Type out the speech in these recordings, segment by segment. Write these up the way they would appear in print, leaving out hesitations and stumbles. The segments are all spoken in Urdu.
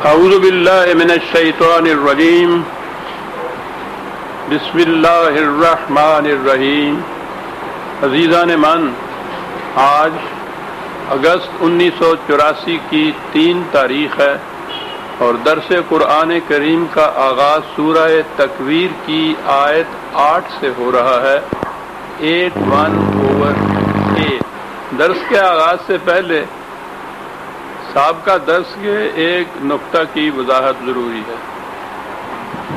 اعوذ باللہ من الشیطان الرجیم بسم اللہ الرحمن الرحیم۔ عزیزان من، آج اگست 1984 کی 3 تاریخ ہے اور درس قرآن کریم کا آغاز سورہ تکویر کی آیت 8 سے ہو رہا ہے۔ 81/8۔ درس کے آغاز سے پہلے سابقہ درس کے ایک نقطہ کی وضاحت ضروری ہے۔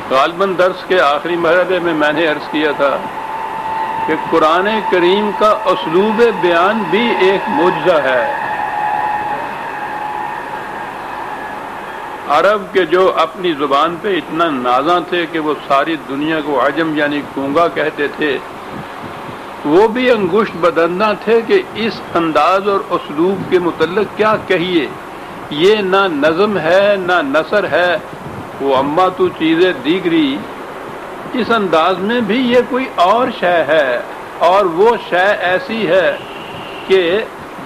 غالباً درس کے آخری مرحلے میں نے عرض کیا تھا کہ قرآن کریم کا اسلوب بیان بھی ایک معجزہ ہے۔ عرب کے جو اپنی زبان پہ اتنا نازاں تھے کہ وہ ساری دنیا کو عجم یعنی گونگا کہتے تھے، وہ بھی انگشت بدندہ تھے کہ اس انداز اور اسلوب کے متعلق کیا کہیے، یہ نہ نظم ہے نہ نثر ہے، وہ اما تو چیزیں دیگری، اس انداز میں بھی یہ کوئی اور شے ہے، اور وہ شے ایسی ہے کہ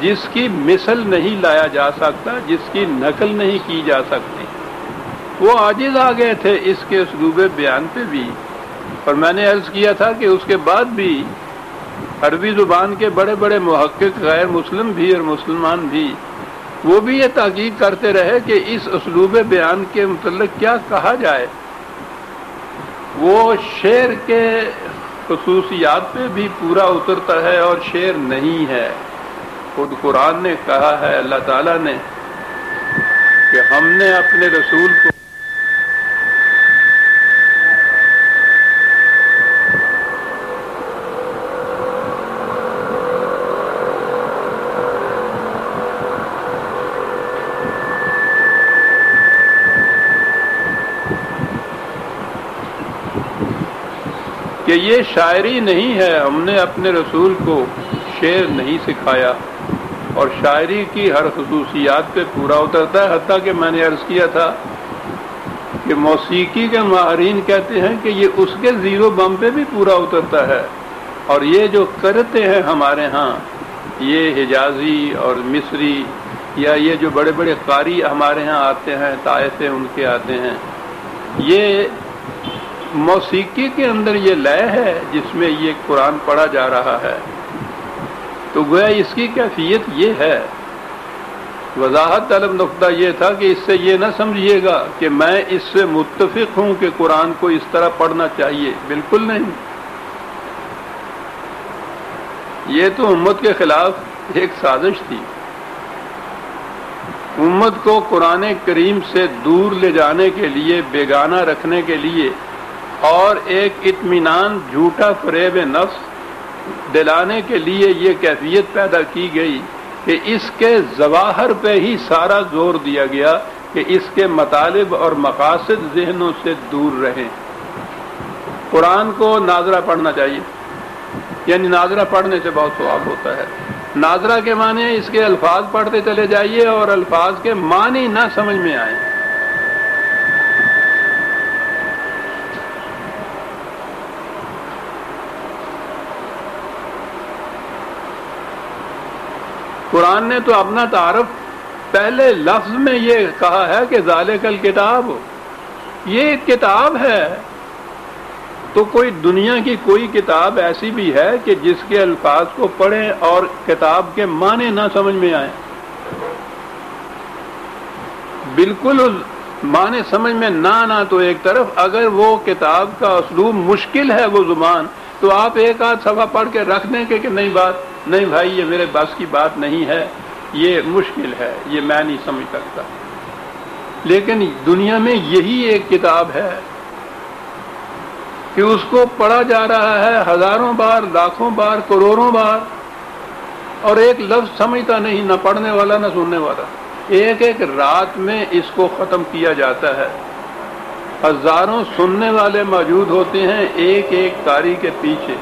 جس کی مثل نہیں لایا جا سکتا، جس کی نقل نہیں کی جا سکتی۔ وہ عاجز آ گئے تھے اس کے اسلوب بیان پہ بھی، اور میں نے عرض کیا تھا کہ اس کے بعد بھی عربی زبان کے بڑے بڑے محقق، غیر مسلم بھی اور مسلمان بھی، وہ بھی یہ تحقیق کرتے رہے کہ اس اسلوب بیان کے متعلق کیا کہا جائے۔ وہ شعر کے خصوصیات پہ بھی پورا اترتا ہے اور شعر نہیں ہے۔ خود قرآن نے کہا ہے، اللہ تعالیٰ نے، کہ ہم نے اپنے رسول کو کہ یہ شاعری نہیں ہے، ہم نے اپنے رسول کو شعر نہیں سکھایا، اور شاعری کی ہر خصوصیات پہ پورا اترتا ہے۔ حتیٰ کہ میں نے عرض کیا تھا کہ موسیقی کے ماہرین کہتے ہیں کہ یہ اس کے زیرو بم پہ بھی پورا اترتا ہے، اور یہ جو کرتے ہیں ہمارے ہاں، یہ حجازی اور مصری، یا یہ جو بڑے بڑے قاری ہمارے ہاں آتے ہیں، طائفے ان کے آتے ہیں، یہ موسیقی کے اندر یہ لے ہے جس میں یہ قرآن پڑھا جا رہا ہے۔ تو گویا اس کی کیفیت یہ ہے۔ وضاحت طلب نقطہ یہ تھا کہ اس سے یہ نہ سمجھیے گا کہ میں اس سے متفق ہوں کہ قرآن کو اس طرح پڑھنا چاہیے، بالکل نہیں۔ یہ تو امت کے خلاف ایک سازش تھی، امت کو قرآن کریم سے دور لے جانے کے لیے، بیگانہ رکھنے کے لیے، اور ایک اطمینان جھوٹا فریب نفس دلانے کے لیے یہ کیفیت پیدا کی گئی کہ اس کے ظواہر پہ ہی سارا زور دیا گیا کہ اس کے مطالب اور مقاصد ذہنوں سے دور رہیں۔ قرآن کو ناظرہ پڑھنا چاہیے، یعنی ناظرہ پڑھنے سے بہت ثواب ہوتا ہے۔ ناظرہ کے معنی اس کے الفاظ پڑھتے چلے جائیے اور الفاظ کے معنی نہ سمجھ میں آئیں۔ قرآن نے تو اپنا تعارف پہلے لفظ میں یہ کہا ہے کہ ذالک الکتاب، یہ ایک کتاب ہے۔ تو کوئی دنیا کی کوئی کتاب ایسی بھی ہے کہ جس کے الفاظ کو پڑھیں اور کتاب کے معنی نہ سمجھ میں آئیں؟ بالکل معنی سمجھ میں نہ آنا تو ایک طرف، اگر وہ کتاب کا اسلوب مشکل ہے، وہ زبان، تو آپ ایک آدھ صفحہ پڑھ کے رکھ دیں کہ نہیں بھائی، یہ میرے بس کی بات نہیں ہے، یہ مشکل ہے، یہ میں نہیں سمجھ سکتا۔ لیکن دنیا میں یہی ایک کتاب ہے کہ اس کو پڑھا جا رہا ہے ہزاروں بار، لاکھوں بار، کروڑوں بار، اور ایک لفظ سمجھتا نہیں، نہ پڑھنے والا نہ سننے والا۔ ایک ایک رات میں اس کو ختم کیا جاتا ہے، ہزاروں سننے والے موجود ہوتے ہیں ایک ایک قاری کے پیچھے،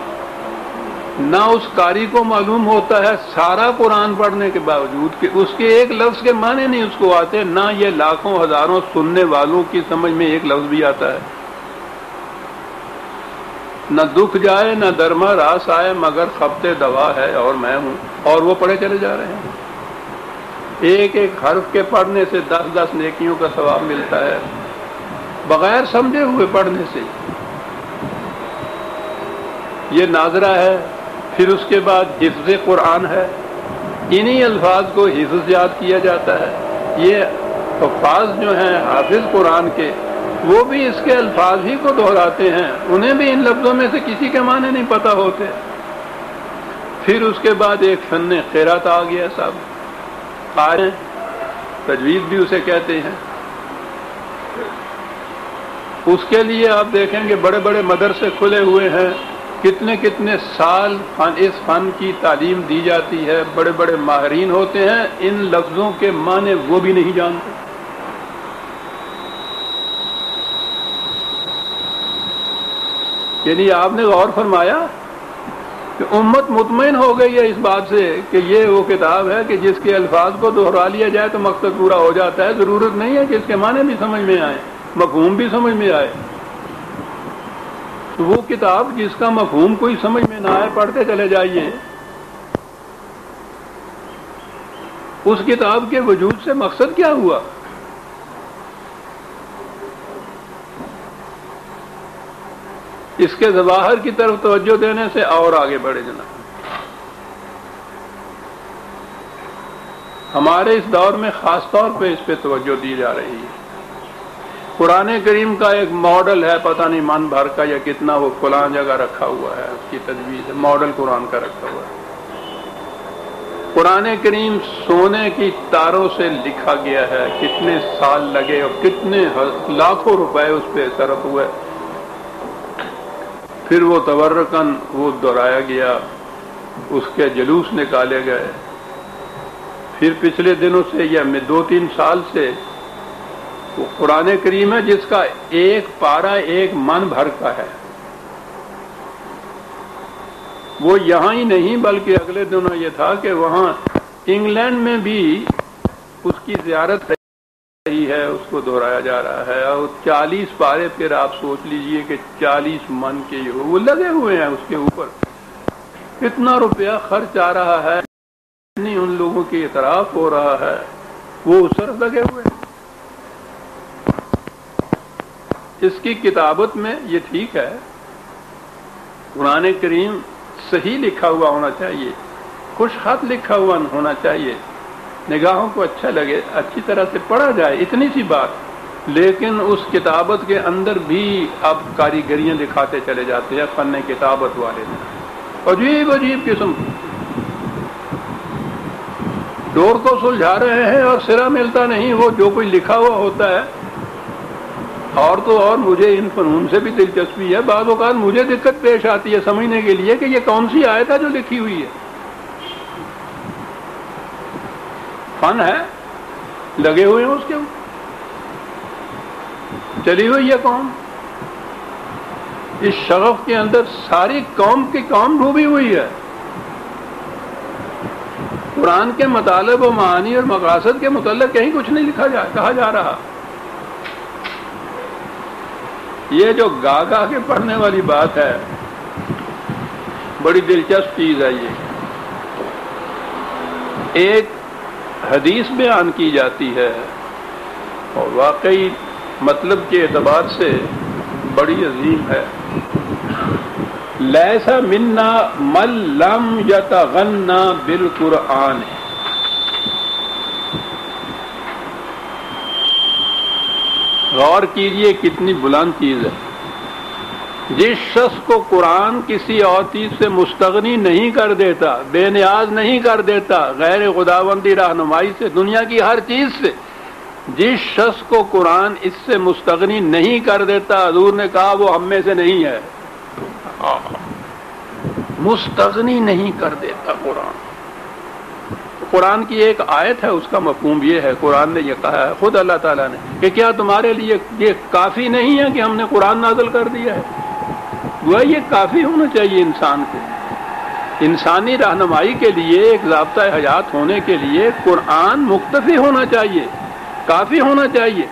نہ اس قاری کو معلوم ہوتا ہے سارا قرآن پڑھنے کے باوجود کہ اس کے ایک لفظ کے معنی نہیں اس کو آتے، نہ یہ لاکھوں ہزاروں سننے والوں کی سمجھ میں ایک لفظ بھی آتا ہے۔ نہ دکھ جائے نہ درما راس آئے، مگر خبتے دوا ہے اور میں ہوں، اور وہ پڑھے چلے جا رہے ہیں۔ ایک ایک حرف کے پڑھنے سے 10 نیکیوں کا ثواب ملتا ہے، بغیر سمجھے ہوئے پڑھنے سے۔ یہ ناظرہ ہے، پھر اس کے بعد حفظ قرآن ہے، انہی الفاظ کو حفظ یاد کیا جاتا ہے۔ یہ حفاظ جو ہیں حافظ قرآن کے، وہ بھی اس کے الفاظ ہی کو دہراتے ہیں، انہیں بھی ان لفظوں میں سے کسی کے معنی نہیں پتہ ہوتے۔ پھر اس کے بعد ایک فن قرات آ گیا صاحب، قاری تجوید بھی اسے کہتے ہیں۔ اس کے لیے آپ دیکھیں گے بڑے بڑے مدرسے کھلے ہوئے ہیں، کتنے کتنے سال اس فن کی تعلیم دی جاتی ہے، بڑے بڑے ماہرین ہوتے ہیں، ان لفظوں کے معنی وہ بھی نہیں جانتے۔ یعنی آپ نے غور فرمایا کہ امت مطمئن ہو گئی ہے اس بات سے کہ یہ وہ کتاب ہے کہ جس کے الفاظ کو دہرا لیا جائے تو مقصد پورا ہو جاتا ہے، ضرورت نہیں ہے کہ اس کے معنی بھی سمجھ میں آئے، مفہوم بھی سمجھ میں آئے۔ تو وہ کتاب جس کا مفہوم کوئی سمجھ میں نہ آئے، پڑھتے چلے جائیے، اس کتاب کے وجود سے مقصد کیا ہوا؟ اس کے ظواہر کی طرف توجہ دینے سے اور آگے بڑھے جناب۔ ہمارے اس دور میں خاص طور پہ اس پہ توجہ دی جا رہی ہے۔ قرآن کریم کا ایک ماڈل ہے، پتہ نہیں من بھر کا یا کتنا، وہ فلاں جگہ رکھا ہوا ہے، اس کی تجویز ہے، ماڈل قرآن کا رکھا ہوا ہے۔ قرآن کریم سونے کی تاروں سے لکھا گیا ہے، کتنے سال لگے اور کتنے لاکھوں روپے اس پہ صرف ہوئے، پھر وہ تورکن وہ دہرایا گیا، اس کے جلوس نکالے گئے۔ پھر پچھلے دنوں سے یا 2-3 سال سے وہ قرآن کریم ہے جس کا ایک پارہ ایک من بھر کا ہے، وہ یہاں ہی نہیں بلکہ اگلے دنوں یہ تھا کہ وہاں انگلینڈ میں بھی اس کی زیارت رہی ہے، اس کو دہرایا جا رہا ہے، اور 40 پارے پھر آپ سوچ لیجئے کہ 40 من کے وہ لگے ہوئے ہیں اس کے اوپر، کتنا روپیہ خرچ آ رہا ہے، اتنی ان لوگوں کی اعتراف ہو رہا ہے، وہ اس طرف لگے ہوئے ہیں۔ اس کی کتابت میں یہ ٹھیک ہے، قرآن کریم صحیح لکھا ہوا ہونا چاہیے، خوش خط لکھا ہوا ہونا چاہیے، نگاہوں کو اچھا لگے، اچھی طرح سے پڑھا جائے، اتنی سی بات۔ لیکن اس کتابت کے اندر بھی اب کاریگریاں دکھاتے چلے جاتے ہیں فن کتابت والے نے، عجیب عجیب قسم، ڈور کو سلجھا رہے ہیں اور سرا ملتا نہیں، وہ جو کوئی لکھا ہوا ہوتا ہے۔ اور تو اور مجھے ان فنون سے بھی دلچسپی ہے، بعض اوقات مجھے دقت پیش آتی ہے سمجھنے کے لیے کہ یہ کون سی آیت ہے جو لکھی ہوئی ہے۔ فن ہے، لگے ہوئے ہیں اس کے اوپر، چلی ہوئی ہے قوم، اس شغف کے اندر ساری قوم کی قوم ڈوبی ہوئی ہے۔ قرآن کے مطالب و معانی اور مقاصد کے متعلق کہیں کچھ نہیں کہا جا رہا۔ یہ جو گا گا کے پڑھنے والی بات ہے، بڑی دلچسپ چیز ہے۔ یہ ایک حدیث بیان کی جاتی ہے اور واقعی مطلب کے اعتبار سے بڑی عظیم ہے۔ لیس منا من لم یتغنى بالقرآن، غور کیجئے کتنی بلند چیز ہے۔ جس شخص کو قرآن کسی اور چیز سے مستغنی نہیں کر دیتا، بے نیاز نہیں کر دیتا، غیر خداوندی رہنمائی سے، دنیا کی ہر چیز سے، جس شخص کو قرآن اس سے مستغنی نہیں کر دیتا، حضور نے کہا وہ ہم میں سے نہیں ہے۔ مستغنی نہیں کر دیتا قرآن۔ قرآن کی ایک آیت ہے، اس کا مفہوم یہ ہے، قرآن نے یہ کہا ہے خود اللہ تعالیٰ نے کہ کیا تمہارے لیے یہ کافی نہیں ہے کہ ہم نے قرآن نازل کر دیا ہے؟ وہ یہ کافی ہونا چاہیے انسان کو، انسانی رہنمائی کے لیے، ایک ضابطۂ حیات ہونے کے لیے قرآن مکتفی ہونا چاہیے، کافی ہونا چاہیے۔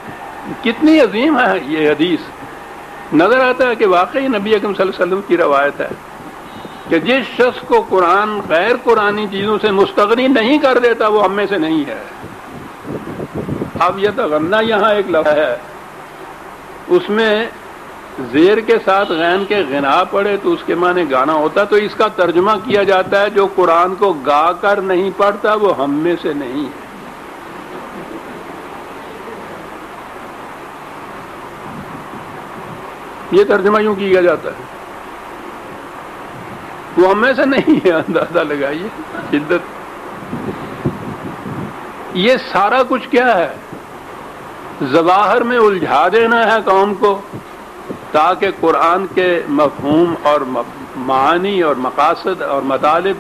کتنی عظیم ہے یہ حدیث، نظر آتا ہے کہ واقعی نبی اکرم صلی اللہ علیہ وسلم کی روایت ہے کہ جس شخص کو قرآن غیر قرآنی چیزوں سے مستغنی نہیں کر دیتا وہ ہم میں سے نہیں ہے۔ اب یتغنی یہاں ایک لفظ ہے، اس میں زیر کے ساتھ غین کے غنا پڑے تو اس کے معنی گانا ہوتا، تو اس کا ترجمہ کیا جاتا ہے جو قرآن کو گا کر نہیں پڑھتا وہ ہم میں سے نہیں ہے۔ یہ ترجمہ یوں کیا جاتا ہے، وہ ہم میں سے نہیں ہے۔ اندازہ لگائیے شدت۔ یہ سارا کچھ کیا ہے؟ ظواہر میں الجھا دینا ہے قوم کو تاکہ قرآن کے مفہوم اور معانی اور مقاصد اور مطالب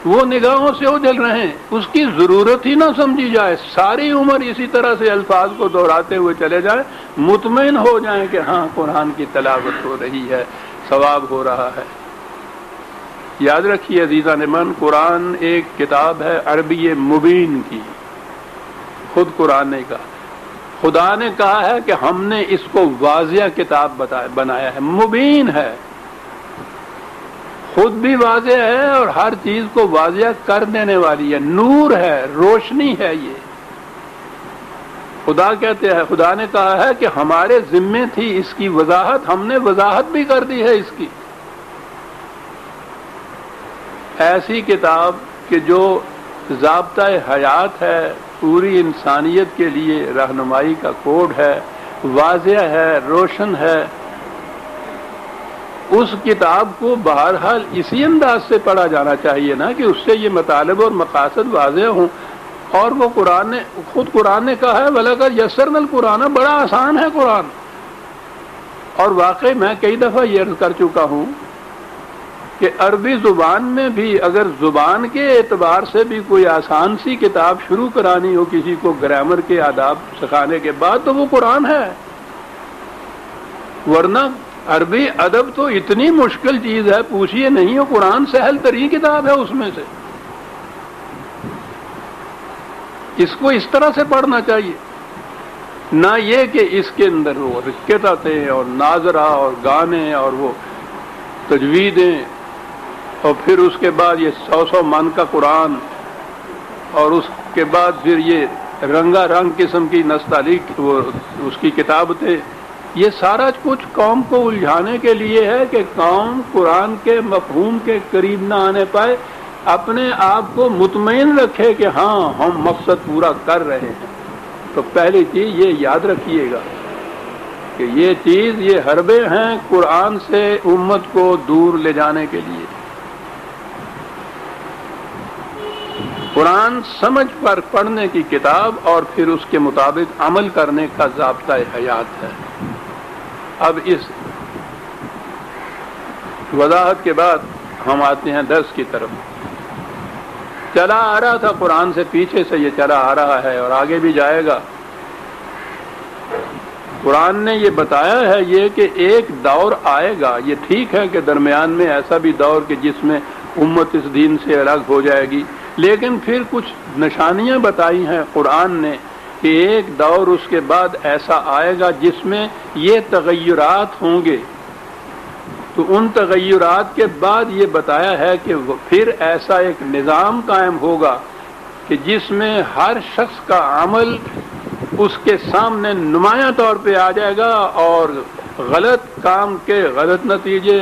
وہ نگاہوں سے اجل رہیں، اس کی ضرورت ہی نہ سمجھی جائے، ساری عمر اسی طرح سے الفاظ کو دہراتے ہوئے چلے جائیں، مطمئن ہو جائیں کہ ہاں قرآن کی تلاوت ہو رہی ہے، ثواب ہو رہا ہے۔ یاد رکھیے عزیزان من، قرآن ایک کتاب ہے عربی مبین کی، خود قرآن نے کہا، خدا نے کہا ہے کہ ہم نے اس کو واضح کتاب بنایا ہے، مبین ہے، خود بھی واضح ہے اور ہر چیز کو واضح کر دینے والی ہے، نور ہے، روشنی ہے۔ یہ خدا کہتے ہیں، خدا نے کہا ہے کہ ہمارے ذمے تھی اس کی وضاحت، ہم نے وضاحت بھی کر دی ہے اس کی۔ ایسی کتاب کہ جو ضابطہ حیات ہے، پوری انسانیت کے لیے رہنمائی کا کوڈ ہے، واضح ہے، روشن ہے، اس کتاب کو بہرحال اسی انداز سے پڑھا جانا چاہیے نا کہ اس سے یہ مطالب اور مقاصد واضح ہوں۔ اور وہ خود قرآن نے کہا ہے وَلَقَدْ يَسَّرْنَا الْقُرْآنَ، بڑا آسان ہے قرآن۔ اور واقعی میں کئی دفعہ یہ عرض کر چکا ہوں کہ عربی زبان میں بھی اگر زبان کے اعتبار سے بھی کوئی آسان سی کتاب شروع کرانی ہو کسی کو گرامر کے آداب سکھانے کے بعد تو وہ قرآن ہے، ورنہ عربی ادب تو اتنی مشکل چیز ہے پوچھئے نہیں، وہ قرآن سہل ترین کتاب ہے اس میں سے۔ اس کو اس طرح سے پڑھنا چاہیے، نہ یہ کہ اس کے اندر وہ رکتیں اور ناظرہ اور گانے اور وہ تجویدیں اور پھر اس کے بعد یہ 100 من کا قرآن اور اس کے بعد پھر یہ رنگا رنگ قسم کی نستعلیق وہ اس کی کتابتیں، یہ سارا کچھ قوم کو الجھانے کے لیے ہے کہ قوم قرآن کے مفہوم کے قریب نہ آنے پائے، اپنے آپ کو مطمئن رکھے کہ ہاں ہم مقصد پورا کر رہے ہیں۔ تو پہلی چیز یہ یاد رکھیے گا کہ یہ چیز، یہ حربے ہیں قرآن سے امت کو دور لے جانے کے لیے۔ قرآن سمجھ پر پڑھنے کی کتاب اور پھر اس کے مطابق عمل کرنے کا ضابطہ حیات ہے۔ اب اس وضاحت کے بعد ہم آتے ہیں درس کی طرف۔ چلا آ رہا تھا قرآن سے، پیچھے سے یہ چلا آ رہا ہے اور آگے بھی جائے گا۔ قرآن نے یہ بتایا ہے یہ کہ ایک دور آئے گا، یہ ٹھیک ہے کہ درمیان میں ایسا بھی دور کہ جس میں امت اس دین سے الگ ہو جائے گی، لیکن پھر کچھ نشانیاں بتائی ہیں قرآن نے کہ ایک دور اس کے بعد ایسا آئے گا جس میں یہ تغیرات ہوں گے۔ تو ان تغیرات کے بعد یہ بتایا ہے کہ پھر ایسا ایک نظام قائم ہوگا کہ جس میں ہر شخص کا عمل اس کے سامنے نمایاں طور پہ آ جائے گا اور غلط کام کے غلط نتیجے،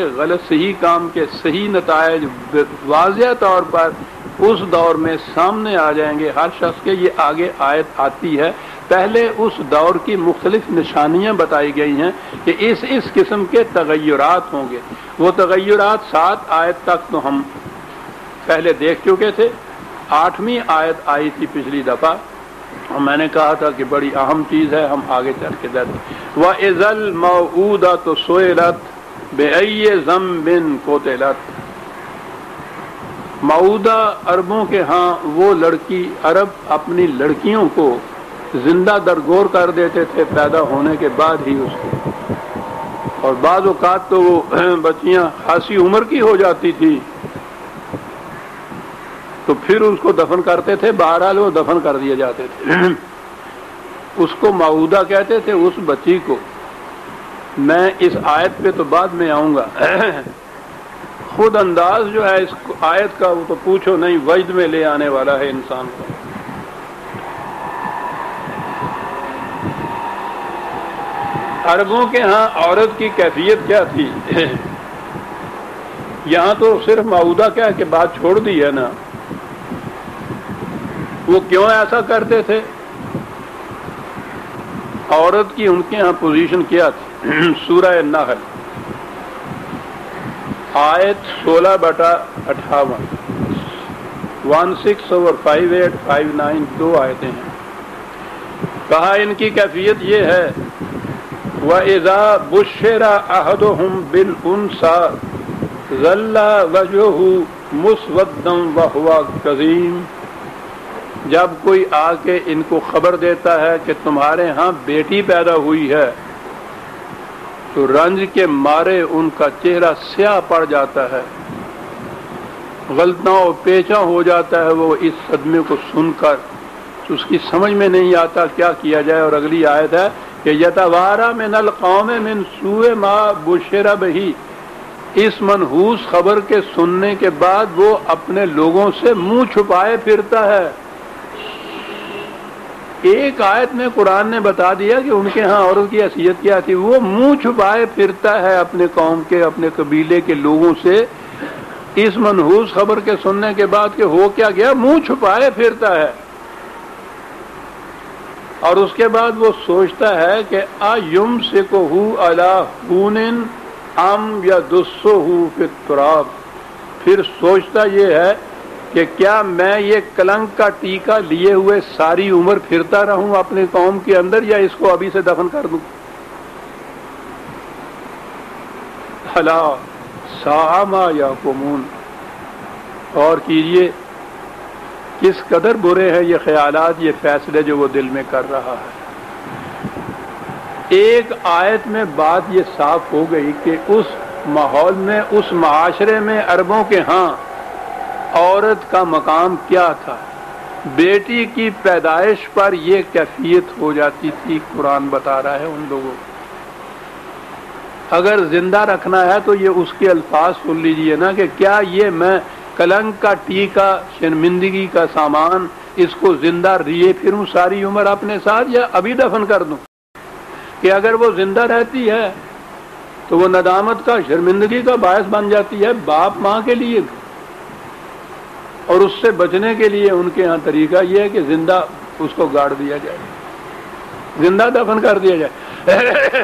صحیح کام کے صحیح نتائج واضح طور پر اس دور میں سامنے آ جائیں گے ہر شخص کے۔ یہ آگے آیت آتی ہے، پہلے اس دور کی مختلف نشانیاں بتائی گئی ہیں کہ اس قسم کے تغیرات ہوں گے۔ وہ تغیرات 7 آیت تک تو ہم پہلے دیکھ چکے تھے، 8ویں آیت آئی تھی پچھلی دفعہ اور میں نے کہا تھا کہ بڑی اہم چیز ہے، ہم آگے چل کے دیکھتے۔ وَإِذَا الْمَوْءُودَةُ سُئِلَتْ بِأَيِّ ذَنبٍ قُتِلَتْ۔ موعودہ عربوں کے ہاں وہ لڑکی، عرب اپنی لڑکیوں کو زندہ درگور کر دیتے تھے پیدا ہونے کے بعد ہی اس کو، اور بعض اوقات تو وہ بچیاں خاصی عمر کی ہو جاتی تھی تو پھر اس کو دفن کرتے تھے، بہرحال وہ دفن کر دیے جاتے تھے۔ اس کو موعودہ کہتے تھے اس بچی کو۔ میں اس آیت پہ تو بعد میں آؤں گا، خود انداز جو ہے اس آیت کا وہ تو پوچھو نہیں، وجد میں لے آنے والا ہے انسان کو۔ عربوں کے ہاں عورت کی کیفیت کیا تھی؟ یہاں تو صرف معودہ کیا کہ بات چھوڑ دی ہے نا، وہ کیوں ایسا کرتے تھے؟ عورت کی ان کے ہاں پوزیشن کیا تھی؟ سورہ النحل آیت 16/58 16 اور 58 59 دو آیتیں ہیں۔ کہا ان کی کیفیت یہ ہے وَإِذَا بُشِّرَ أَحَدُهُمْ بِالْأُنثىٰ ظَلَّ وَجْهُهُ مُسْوَدًّا وَهُوَ كَظِيمٌ، جب کوئی آ کے ان کو خبر دیتا ہے کہ تمہارے ہاں بیٹی پیدا ہوئی ہے تو رنج کے مارے ان کا چہرہ سیاہ پڑ جاتا ہے، غلطاں و پیچاں ہو جاتا ہے وہ اس صدمے کو سن کر، تو اس کی سمجھ میں نہیں آتا کیا کیا جائے۔ اور اگلی آیت ہے کہ یتوارا من القوم من سوء ما بشر بہ، اس منحوس خبر کے سننے کے بعد وہ اپنے لوگوں سے منہ چھپائے پھرتا ہے۔ ایک آیت میں قرآن نے بتا دیا کہ ان کے ہاں عورت کی حیثیت کیا تھی، وہ منہ چھپائے پھرتا ہے اپنے قوم کے، اپنے قبیلے کے لوگوں سے اس منحوس خبر کے سننے کے بعد کہ ہو کیا گیا، منہ چھپائے پھرتا ہے۔ اور اس کے بعد وہ سوچتا ہے کہ ایمسکہ علی ہون ام یدسہ فی التراب، پھر سوچتا یہ ہے کہ کیا میں یہ کلنک کا ٹیکہ لیے ہوئے ساری عمر پھرتا رہوں اپنے قوم کے اندر، یا اس کو ابھی سے دفن کر دوں۔ الا ساء ما یحکمون، اور کیجئے کس قدر برے ہیں یہ خیالات، یہ فیصلے جو وہ دل میں کر رہا ہے۔ ایک آیت میں بات یہ صاف ہو گئی کہ اس ماحول میں، اس معاشرے میں عربوں کے ہاں عورت کا مقام کیا تھا، بیٹی کی پیدائش پر یہ کیفیت ہو جاتی تھی۔ قرآن بتا رہا ہے ان لوگوں کو اگر زندہ رکھنا ہے تو یہ اس کے الفاظ سن لیجئے نا کہ کیا یہ میں کلنک کا ٹیکہ، شرمندگی کا سامان، اس کو زندہ لیے پھروں ساری عمر اپنے ساتھ، یا ابھی دفن کر دوں؟ کہ اگر وہ زندہ رہتی ہے تو وہ ندامت کا، شرمندگی کا باعث بن جاتی ہے باپ ماں کے لیے بھی، اور اس سے بچنے کے لیے ان کے ہاں طریقہ یہ ہے کہ زندہ اس کو گاڑ دیا جائے، زندہ دفن کر دیا جائے۔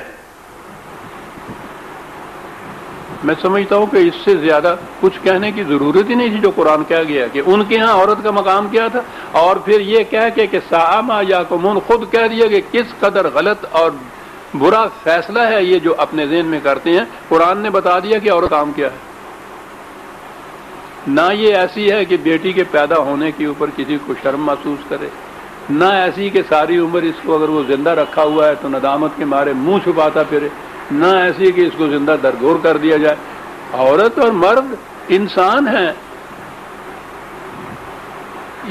میں سمجھتا ہوں کہ اس سے زیادہ کچھ کہنے کی ضرورت ہی نہیں تھی جو قرآن کہہ گیا کہ ان کے ہاں عورت کا مقام کیا تھا، اور پھر یہ کہہ کے کہ ساء ما یحکمون، خود کہہ دیا کہ کس قدر غلط اور برا فیصلہ ہے یہ جو اپنے ذہن میں کرتے ہیں۔ قرآن نے بتا دیا کہ عورت کام کیا ہے۔ نہ یہ ایسی ہے کہ بیٹی کے پیدا ہونے کے اوپر کسی کو شرم محسوس کرے، نہ ایسی کہ ساری عمر اس کو اگر وہ زندہ رکھا ہوا ہے تو ندامت کے مارے منہ چھپاتا پھرے، نہ ایسی کہ اس کو زندہ درگور کر دیا جائے۔ عورت اور مرد انسان ہیں۔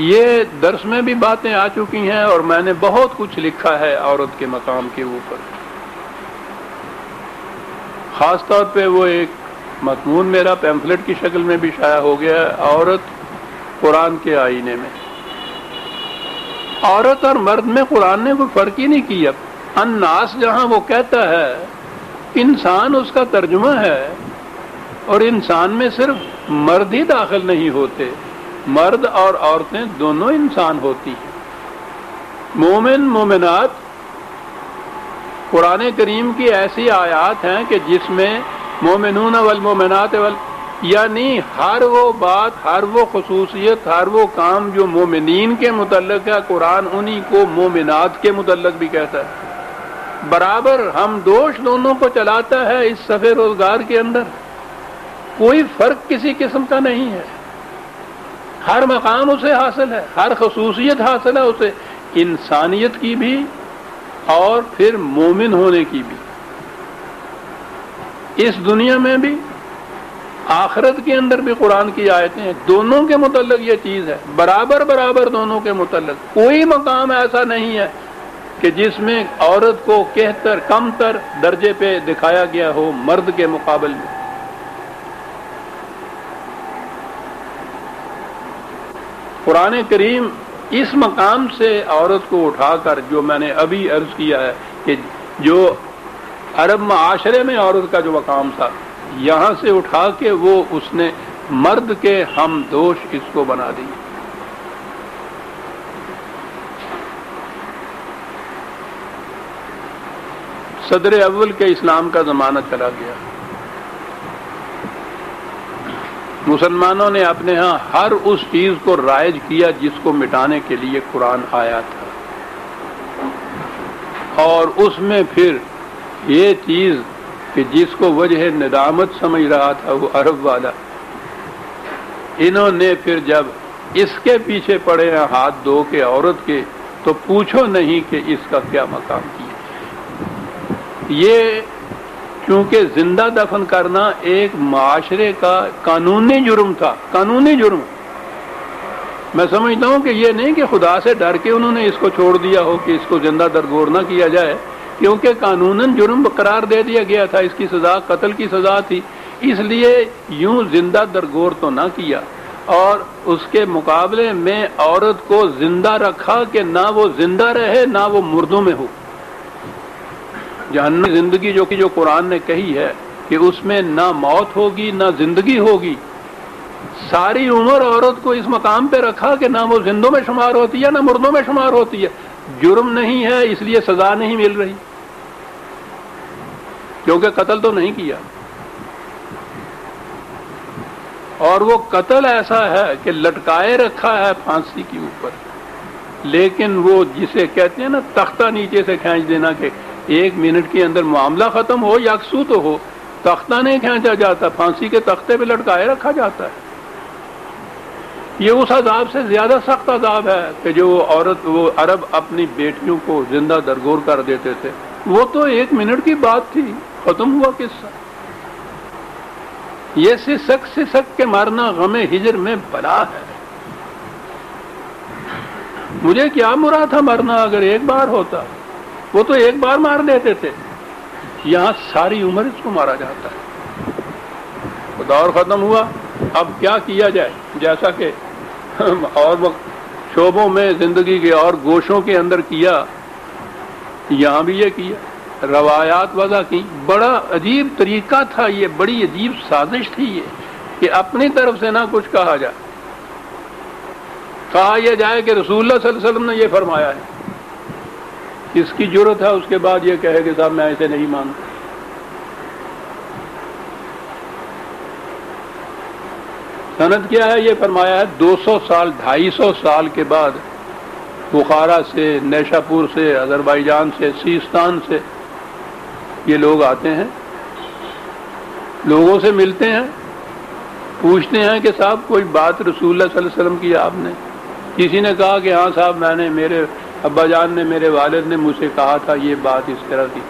یہ درس میں بھی باتیں آ چکی ہیں اور میں نے بہت کچھ لکھا ہے عورت کے مقام کے اوپر، خاص طور پہ وہ ایک مضمون میرا پیمفلٹ کی شکل میں بھی شائع ہو گیا ہے، عورت قرآن کے آئینے میں۔ عورت اور مرد میں قرآن نے کوئی فرق ہی نہیں کیا۔ الناس جہاں وہ کہتا ہے انسان اس کا ترجمہ ہے، اور انسان میں صرف مرد ہی داخل نہیں ہوتے، مرد اور عورتیں دونوں انسان ہوتی ہیں۔ مومن مومنات، قرآن کریم کی ایسی آیات ہیں کہ جس میں مومنون والمومنات یعنی ہر وہ بات، ہر وہ خصوصیت، ہر وہ کام جو مومنین کے متعلق ہے، قرآن انہی کو مومنات کے متعلق بھی کہتا ہے۔ برابر ہم دوش دونوں کو چلاتا ہے اس سفر روزگار کے اندر، کوئی فرق کسی قسم کا نہیں ہے، ہر مقام اسے حاصل ہے، ہر خصوصیت حاصل ہے اسے، انسانیت کی بھی اور پھر مومن ہونے کی بھی، اس دنیا میں بھی آخرت کے اندر بھی۔ قرآن کی آیتیں ہیں دونوں کے متعلق، یہ چیز ہے برابر برابر دونوں کے متعلق۔ کوئی مقام ایسا نہیں ہے کہ جس میں عورت کو کہتر کم تر درجے پہ دکھایا گیا ہو مرد کے مقابل میں۔ قرآن کریم اس مقام سے عورت کو اٹھا کر، جو میں نے ابھی عرض کیا ہے کہ جو عرب معاشرے میں عورت کا جو مقام تھا، یہاں سے اٹھا کے وہ اس نے مرد کے ہم دوش اس کو بنا دی۔ صدر اول کے اسلام کا زمانہ چلا گیا، مسلمانوں نے اپنے ہاں ہر اس چیز کو رائج کیا جس کو مٹانے کے لیے قرآن آیا تھا، اور اس میں پھر یہ چیز کہ جس کو وجہ ندامت سمجھ رہا تھا وہ عرب والا، انہوں نے پھر جب اس کے پیچھے پڑے ہیں ہاتھ دھو کے عورت کے، تو پوچھو نہیں کہ اس کا کیا مقام کیا۔ یہ کیونکہ زندہ دفن کرنا ایک معاشرے کا قانونی جرم تھا، قانونی جرم۔ میں سمجھتا ہوں کہ یہ نہیں کہ خدا سے ڈر کے انہوں نے اس کو چھوڑ دیا ہو کہ اس کو زندہ درگور نہ کیا جائے، کیونکہ قانوناً جرم قرار دے دیا گیا تھا، اس کی سزا قتل کی سزا تھی، اس لیے یوں زندہ درگور تو نہ کیا، اور اس کے مقابلے میں عورت کو زندہ رکھا کہ نہ وہ زندہ رہے نہ وہ مردوں میں ہو۔ جہنمی زندگی جو قرآن نے کہی ہے کہ اس میں نہ موت ہوگی نہ زندگی ہوگی، ساری عمر عورت کو اس مقام پہ رکھا کہ نہ وہ زندوں میں شمار ہوتی ہے نہ مردوں میں شمار ہوتی ہے۔ جرم نہیں ہے اس لیے سزا نہیں مل رہی، کیونکہ قتل تو نہیں کیا، اور وہ قتل ایسا ہے کہ لٹکائے رکھا ہے پھانسی کے اوپر، لیکن وہ جسے کہتے ہیں نا تختہ نیچے سے کھینچ دینا کہ 1 منٹ کے اندر معاملہ ختم ہو، یکسو تو ہو، تختہ نہیں کھینچا جاتا، پھانسی کے تختے پہ لٹکائے رکھا جاتا ہے۔ یہ اس عذاب سے زیادہ سخت عذاب ہے کہ جو وہ عرب اپنی بیٹیوں کو زندہ درگور کر دیتے تھے، وہ تو 1 منٹ کی بات تھی، ختم ہوا قصہ۔ یہ سسک کے مارنا غم ہجر میں بلا ہے۔ مجھے کیا مراد تھا مرنا اگر ایک بار ہوتا، وہ تو ایک بار مار دیتے تھے، یہاں ساری عمر اس کو مارا جاتا ہے۔ دور ختم ہوا، اب کیا کیا جائے؟ جیسا کہ اور شعبوں میں زندگی کے اور گوشوں کے اندر کیا، یہاں بھی یہ کیا، روایات وضع کی۔ بڑا عجیب طریقہ تھا یہ، بڑی عجیب سازش تھی یہ کہ اپنی طرف سے نہ کچھ کہا جائے، کہا یہ جائے کہ رسول اللہ صلی اللہ علیہ وسلم نے یہ فرمایا ہے۔ اس کی جرت ہے اس کے بعد یہ کہے کہ صاحب میں ایسے نہیں مانتا۔ سند کیا ہے؟ یہ فرمایا ہے 200 سال 250 سال کے بعد بخارا سے، نیشا پور سے، آذربائیجان سے، سیستان سے یہ لوگ آتے ہیں، لوگوں سے ملتے ہیں، پوچھتے ہیں کہ صاحب کوئی بات رسول اللہ صلی اللہ علیہ وسلم کی آپ نے؟ کسی نے کہا کہ ہاں صاحب میں نے، میرے ابا جان نے، میرے والد نے مجھ سے کہا تھا یہ بات اس طرح کی۔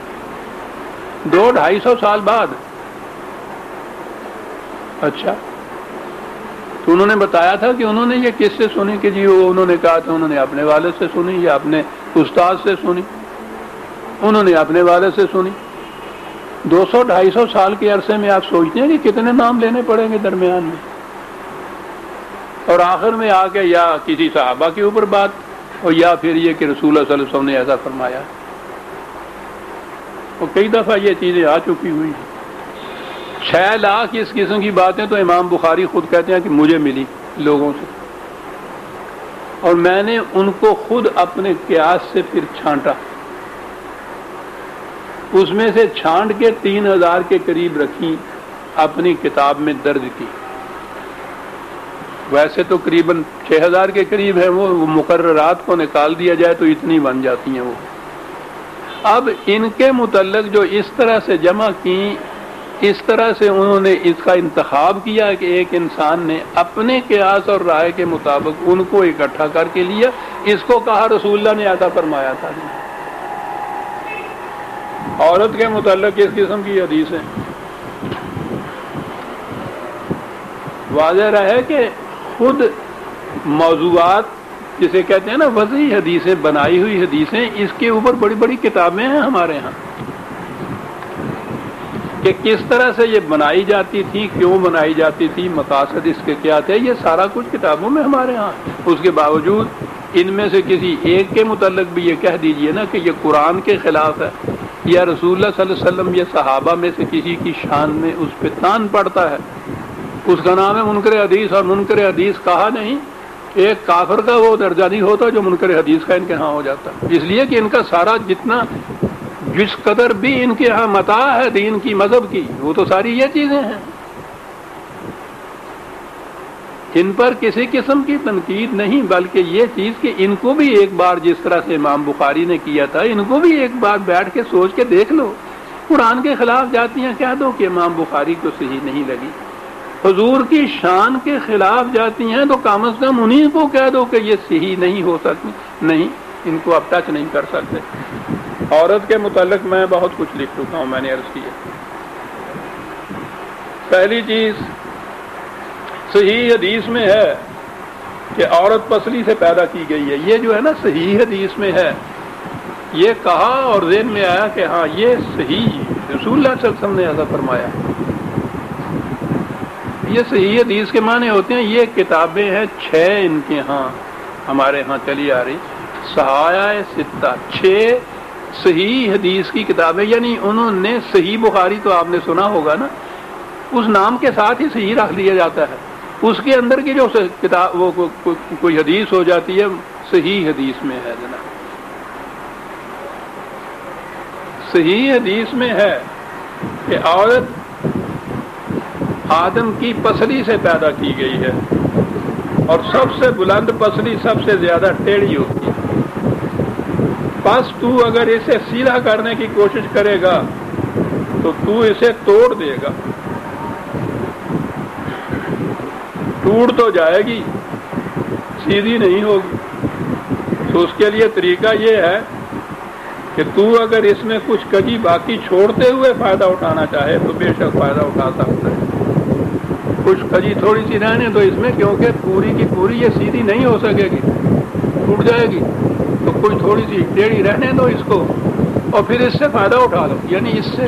200-250 سال بعد۔ اچھا، تو انہوں نے بتایا تھا کہ انہوں نے یہ کس سے سنی؟ کہ جی وہ انہوں نے کہا تھا انہوں نے اپنے والد سے سنی یا اپنے استاد سے سنی، انہوں نے اپنے والد سے سنی۔ 200-250 سال کے عرصے میں آپ سوچتے ہیں کہ کتنے نام لینے پڑیں گے درمیان میں، اور آخر میں آ کے یا کسی صحابہ کے اوپر بات، اور یا پھر یہ کہ رسول اللہ صلی اللہ علیہ وسلم نے ایسا فرمایا۔ اور کئی دفعہ یہ چیزیں آ چکی ہوئی ہیں۔ 6 لاکھ اس قسم کی باتیں تو امام بخاری خود کہتے ہیں کہ مجھے ملی لوگوں سے، اور میں نے ان کو خود اپنے قیاس سے پھر چھانٹا، اس میں سے چھانٹ کے 3000 کے قریب رکھی، اپنی کتاب میں درج کی۔ ویسے تو قریباً 6000 کے قریب ہے، وہ مقررات کو نکال دیا جائے تو اتنی بن جاتی ہیں وہ۔ اب ان کے متعلق جو اس طرح سے جمع کی، اس طرح سے انہوں نے اس کا انتخاب کیا کہ ایک انسان نے اپنے قیاس اور رائے کے مطابق ان کو اکٹھا کر کے لیا، اس کو کہا رسول اللہ نے ایسا فرمایا تھا۔ عورت کے متعلق اس قسم کی حدیثیں واضح رہے کہ خود موضوعات جسے کہتے ہیں نا وضعی حدیثیں، بنائی ہوئی حدیثیں، اس کے اوپر بڑی بڑی کتابیں ہیں ہمارے ہاں کہ کس طرح سے یہ بنائی جاتی تھی، کیوں بنائی جاتی تھی، مقاصد اس کے کیا تھے، یہ سارا کچھ کتابوں میں ہمارے ہاں۔ اس کے باوجود ان میں سے کسی ایک کے متعلق بھی یہ کہہ دیجئے نا کہ یہ قرآن کے خلاف ہے، یا رسول اللہ صلی اللہ علیہ وسلم یا صحابہ میں سے کسی کی شان میں اس پہ تان پڑتا ہے، اس کا نام ہے منکر حدیث، اور منکر حدیث کہا نہیں، ایک کافر کا وہ درجہ نہیں ہوتا جو منکر حدیث کا ان کے ہاں ہو جاتا، اس لیے کہ ان کا سارا جتنا جس قدر بھی ان کے ہاں متاع ہے دین کی مذہب کی، وہ تو ساری یہ چیزیں ہیں، ان پر کسی قسم کی تنقید نہیں، بلکہ یہ چیز کہ ان کو بھی ایک بار جس طرح سے امام بخاری نے کیا تھا، ان کو بھی ایک بار بیٹھ کے سوچ کے دیکھ لو، قرآن کے خلاف جاتی ہیں کہہ دو کہ امام بخاری کو صحیح نہیں لگی، حضور کی شان کے خلاف جاتی ہیں تو کم از کم انہیں کو کہہ دو کہ یہ صحیح نہیں ہو سکتی، نہیں، ان کو اب ٹچ نہیں کر سکتے۔ عورت کے متعلق میں بہت کچھ لکھ چکا ہوں، میں نے عرض کیا۔ پہلی چیز صحیح حدیث میں ہے کہ عورت پسلی سے پیدا کی گئی ہے، یہ جو ہے نا صحیح حدیث میں ہے، یہ کہا اور ذہن میں آیا کہ ہاں یہ صحیح، رسول اللہ صلی اللہ علیہ وسلم نے ایسا فرمایا۔ یہ صحیح حدیث کے معنی ہوتے ہیں، یہ کتابیں ہیں 6 ان کے ہاں، ہمارے ہاں چلی آ رہی، صحائح ستہ، 6 صحیح حدیث کی کتابیں، یعنی انہوں نے صحیح بخاری تو آپ نے سنا ہوگا نا، اس نام کے ساتھ ہی صحیح رکھ لیا جاتا ہے، اس کے اندر کی جو کتاب وہ کوئی حدیث ہو جاتی ہے صحیح حدیث میں ہے جناب۔ صحیح حدیث میں ہے کہ عورت آدم کی پسلی سے پیدا کی گئی ہے، اور سب سے بلند پسلی سب سے زیادہ ٹیڑھی ہوتی ہے، بس تو اگر اسے سیدھا کرنے کی کوشش کرے گا تو تو اسے توڑ دے گا، ٹوٹ تو جائے گی، سیدھی نہیں ہوگی۔ تو اس کے لیے طریقہ یہ ہے کہ تو اگر اس میں کچھ کجی باقی چھوڑتے ہوئے فائدہ اٹھانا چاہے تو بے شک فائدہ اٹھا سکتا ہے، کچھ کجی تھوڑی سی رہنے تو اس میں، کیونکہ پوری کی پوری یہ سیدھی نہیں ہو سکے گی، ٹوٹ جائے گی، تو کچھ تھوڑی سی ٹیڑھی رہنے دو اس کو، اور پھر اس سے فائدہ اٹھا لو، یعنی اس سے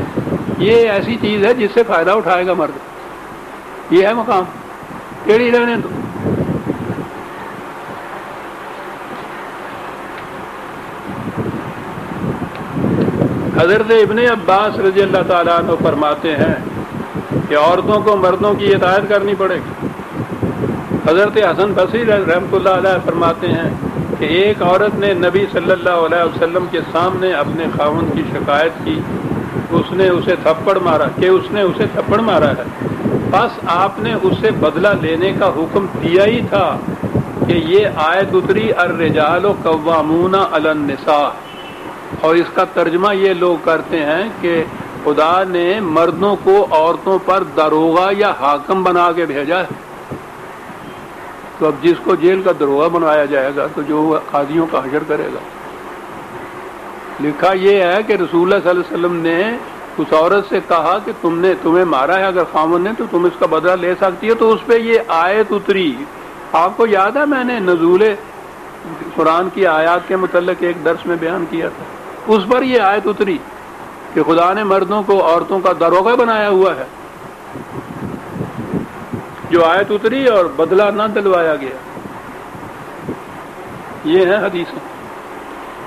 یہ ایسی چیز ہے جس سے فائدہ اٹھائے گا مرد، یہ ہے مقام، ٹیڑھی رہنے دو۔ حضرت ابن عباس رضی اللہ تعالیٰ عنہ فرماتے ہیں کہ عورتوں کو مردوں کی اطاعت کرنی پڑے گی۔ حضرت حسن بصری رحمۃ اللہ علیہ فرماتے ہیں کہ ایک عورت نے نبی صلی اللہ علیہ وسلم کے سامنے اپنے خاوند کی شکایت کی، اس نے اسے تھپڑ مارا ہے، بس آپ نے اسے بدلہ لینے کا حکم دیا ہی تھا کہ یہ آیت اتری الرجال قوامون علی النساء، اور اس کا ترجمہ یہ لوگ کرتے ہیں کہ خدا نے مردوں کو عورتوں پر داروغہ یا حاکم بنا کے بھیجا ہے، تو اب جس کو جیل کا داروغہ بنایا جائے گا تو جو قاضیوں کا حشر کرے گا۔ لکھا یہ ہے کہ رسول اللہ صلی اللہ علیہ وسلم نے اس عورت سے کہا کہ تمہیں مارا ہے اگر خامن نے تو تم اس کا بدلہ لے سکتی ہو، تو اس پہ یہ آیت اتری۔ آپ کو یاد ہے میں نے نزول قرآن کی آیات کے متعلق ایک درس میں بیان کیا تھا، اس پر یہ آیت اتری کہ خدا نے مردوں کو عورتوں کا داروغہ بنایا ہوا ہے، جو آیت اتری اور بدلہ نہ دلوایا گیا۔ یہ ہے حدیث۔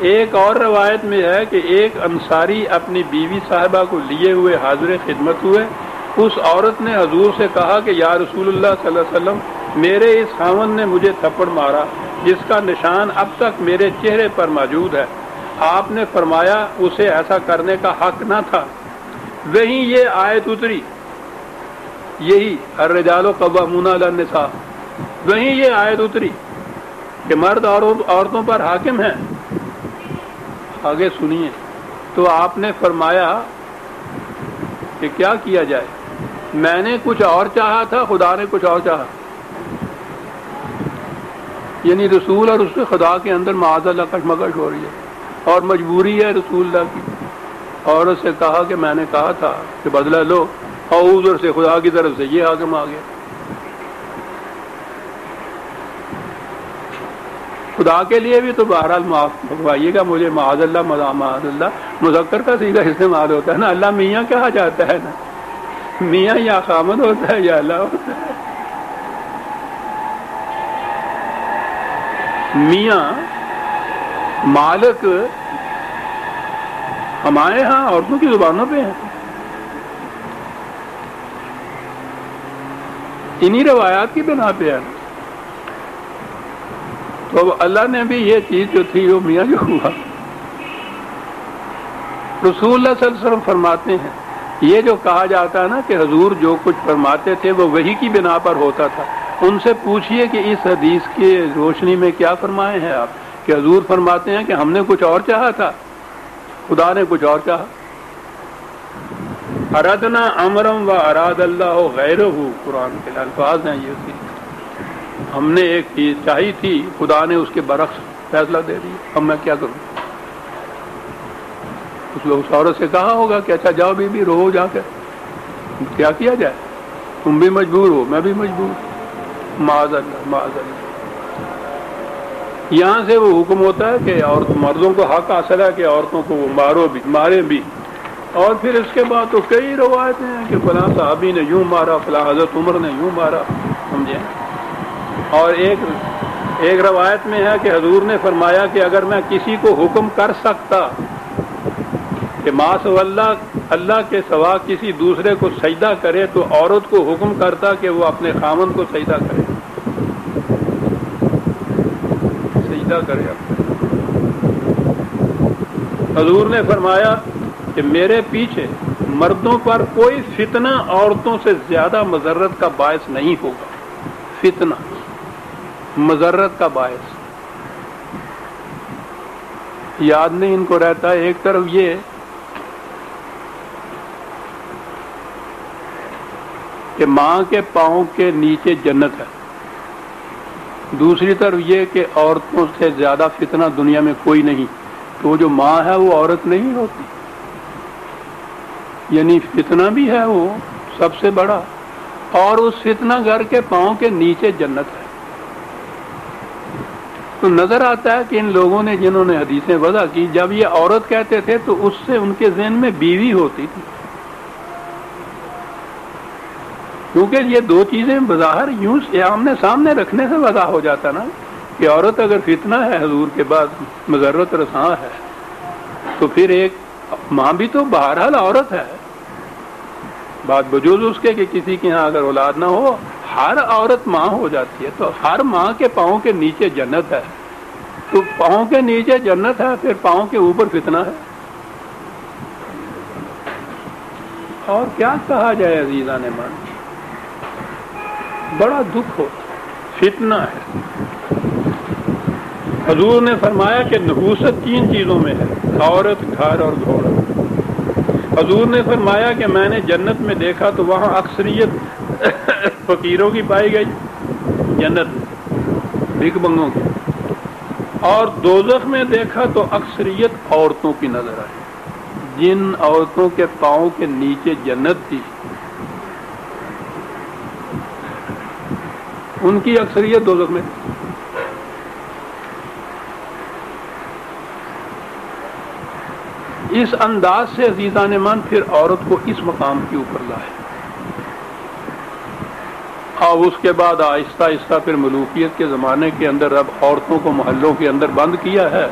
ایک اور روایت میں ہے کہ ایک انصاری اپنی بیوی صاحبہ کو لیے ہوئے حاضر خدمت ہوئے، اس عورت نے حضور سے کہا کہ یا رسول اللہ صلی اللہ علیہ وسلم، میرے اس خاوند نے مجھے تھپڑ مارا جس کا نشان اب تک میرے چہرے پر موجود ہے۔ آپ نے فرمایا اسے ایسا کرنے کا حق نہ تھا۔ وہیں یہ آیت اتری، یہی الرجال قوامون علی النساء، وہیں یہ آیت اتری کہ مرد عورتوں پر حاکم ہیں۔ آگے سنیے، تو آپ نے فرمایا کہ کیا کیا جائے، میں نے کچھ اور چاہا تھا، خدا نے کچھ اور چاہا، یعنی رسول اور اس کے خدا کے اندر معاذ اللہ کشمکش ہو رہی ہے، اور مجبوری ہے رسول اللہ کی۔ عورت سے کہا کہ میں نے کہا تھا کہ بدلہ لو، اور ادھر سے خدا کی طرف سے یہ حاکم آ گیا۔ خدا کے لیے بھی تو بہرحال معاف بھگوائیے گا مجھے، معاذ اللہ مذکر کا سیدھا استعمال ہوتا ہے نا، اللہ میاں کہا جاتا ہے نا، میاں یا خامد ہوتا ہے یا اللہ ہوتا ہے۔ میاں مالک ہمارے ہاں عورتوں کی زبانوں پہ ہیں، انہی روایات کی بنا پہ ہے۔ تو اللہ نے بھی یہ چیز جو تھی وہ میاں جو ہوا، رسول اللہ صلی اللہ علیہ وسلم فرماتے ہیں، یہ جو کہا جاتا ہے نا کہ حضور جو کچھ فرماتے تھے وہ وحی کی بنا پر ہوتا تھا، ان سے پوچھئے کہ اس حدیث کی روشنی میں کیا فرمائے ہیں آپ، کہ حضور فرماتے ہیں کہ ہم نے کچھ اور چاہا تھا، خدا نے کچھ اور چاہا۔ ارادنا امرم و اراد اللہ غیرہ، قرآن کے الفاظ ہیں یہ، ہم نے ایک چیز چاہی تھی، خدا نے اس کے برعکس فیصلہ دے دیا، اب میں کیا کروں؟ اس لوگ عورت سے کہا ہوگا کہ اچھا جاؤ بی بی رو جا کے، کیا کیا جائے، تم بھی مجبور ہو میں بھی مجبور، معاذ اللہ معاذ اللہ۔ یہاں سے وہ حکم ہوتا ہے کہ مردوں کو حق حاصل ہے کہ عورتوں کو وہ مارے بھی، اور پھر اس کے بعد تو کئی روایتیں ہیں کہ فلاں صحابی نے یوں مارا، فلاں حضرت عمر نے یوں مارا، سمجھے۔ اور ایک روایت میں ہے کہ حضور نے فرمایا کہ اگر میں کسی کو حکم کر سکتا کہ ما سوا اللہ کے سوا کسی دوسرے کو سجدہ کرے تو عورت کو حکم کرتا کہ وہ اپنے خامن کو سجدہ کرے، سجدہ کرے۔ حضور نے فرمایا کہ میرے پیچھے مردوں پر کوئی فتنہ عورتوں سے زیادہ مضرت کا باعث نہیں ہوگا، فتنہ مضرت کا باعث۔ یاد نہیں ان کو رہتا، ایک طرف یہ کہ ماں کے پاؤں کے نیچے جنت ہے، دوسری طرف یہ کہ عورتوں سے زیادہ فتنہ دنیا میں کوئی نہیں، تو جو ماں ہے وہ عورت نہیں ہوتی، یعنی فتنہ بھی ہے وہ سب سے بڑا، اور اس فتنہ گھر کے پاؤں کے نیچے جنت ہے۔ تو نظر آتا ہے کہ ان لوگوں نے جنہوں نے حدیثیں وضع کی، جب یہ عورت کہتے تھے تو اس سے ان کے ذہن میں بیوی ہوتی تھی، کیونکہ یہ دو چیزیں بظاہر یوں آمنے سامنے رکھنے سے وضع ہو جاتا نا کہ عورت اگر فتنہ ہے حضور کے بعد مضرت رساں ہے، تو پھر ایک ماں بھی تو بہرحال عورت ہے، بات بجوز اس کے کہ کسی کے ہاں اگر اولاد نہ ہو ہر عورت ماں ہو جاتی ہے، تو ہر ماں کے پاؤں کے نیچے جنت ہے، تو پاؤں کے نیچے جنت ہے، پھر پاؤں کے اوپر فتنہ ہے، اور کیا کہا جائے عزیزان مان، بڑا دکھ ہو، فتنہ ہے۔ حضور نے فرمایا کہ نحوست 3 چیزوں میں ہے، عورت، گھر اور گھوڑا۔ حضور نے فرمایا کہ میں نے جنت میں دیکھا تو وہاں اکثریت فقیروں کی پائی گئی، جنت بھیک بنگوں کی، اور دوزخ میں دیکھا تو اکثریت عورتوں کی نظر آئی، جن عورتوں کے پاؤں کے نیچے جنت تھی ان کی اکثریت دوزخ میں۔ اس انداز سے عزیزان مان پھر عورت کو اس مقام کے اوپر لائے، اور اس کے بعد آہستہ آہستہ پھر ملوکیت کے زمانے کے اندر اب عورتوں کو محلوں کے اندر بند کیا ہے،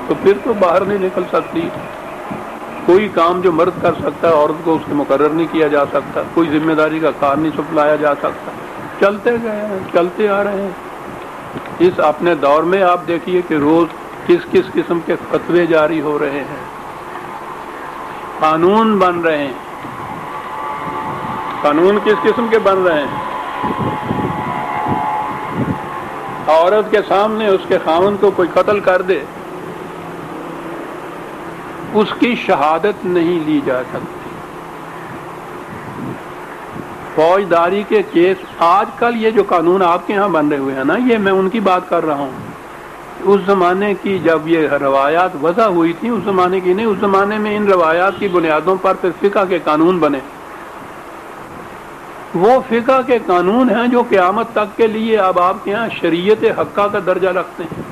تو پھر تو باہر نہیں نکل سکتی، کوئی کام جو مرد کر سکتا ہے عورت کو اس کے مقرر نہیں کیا جا سکتا، کوئی ذمہ داری کا کار نہیں سپلایا جا سکتا، چلتے گئے ہیں، چلتے آ رہے ہیں۔ اس اپنے دور میں آپ دیکھیے کہ روز کس کس قسم کے فتوے جاری ہو رہے ہیں، قانون بن رہے ہیں، قانون کس قسم کے بن رہے ہیں، عورت کے سامنے اس کے خاوند کو کوئی قتل کر دے اس کی شہادت نہیں لی جا سکتی، فوجداری کے کیس آج کل یہ جو قانون آپ کے ہاں بن رہے ہوئے ہیں نا، یہ میں ان کی بات کر رہا ہوں، اس زمانے کی جب یہ روایات وضع ہوئی تھی، اس زمانے کی نہیں، اس زمانے میں ان روایات کی بنیادوں پر پھر فقہ کے قانون بنے، وہ فقہ کے قانون ہیں جو قیامت تک کے لیے اب آپ کے ہاں شریعت حقہ کا درجہ رکھتے ہیں۔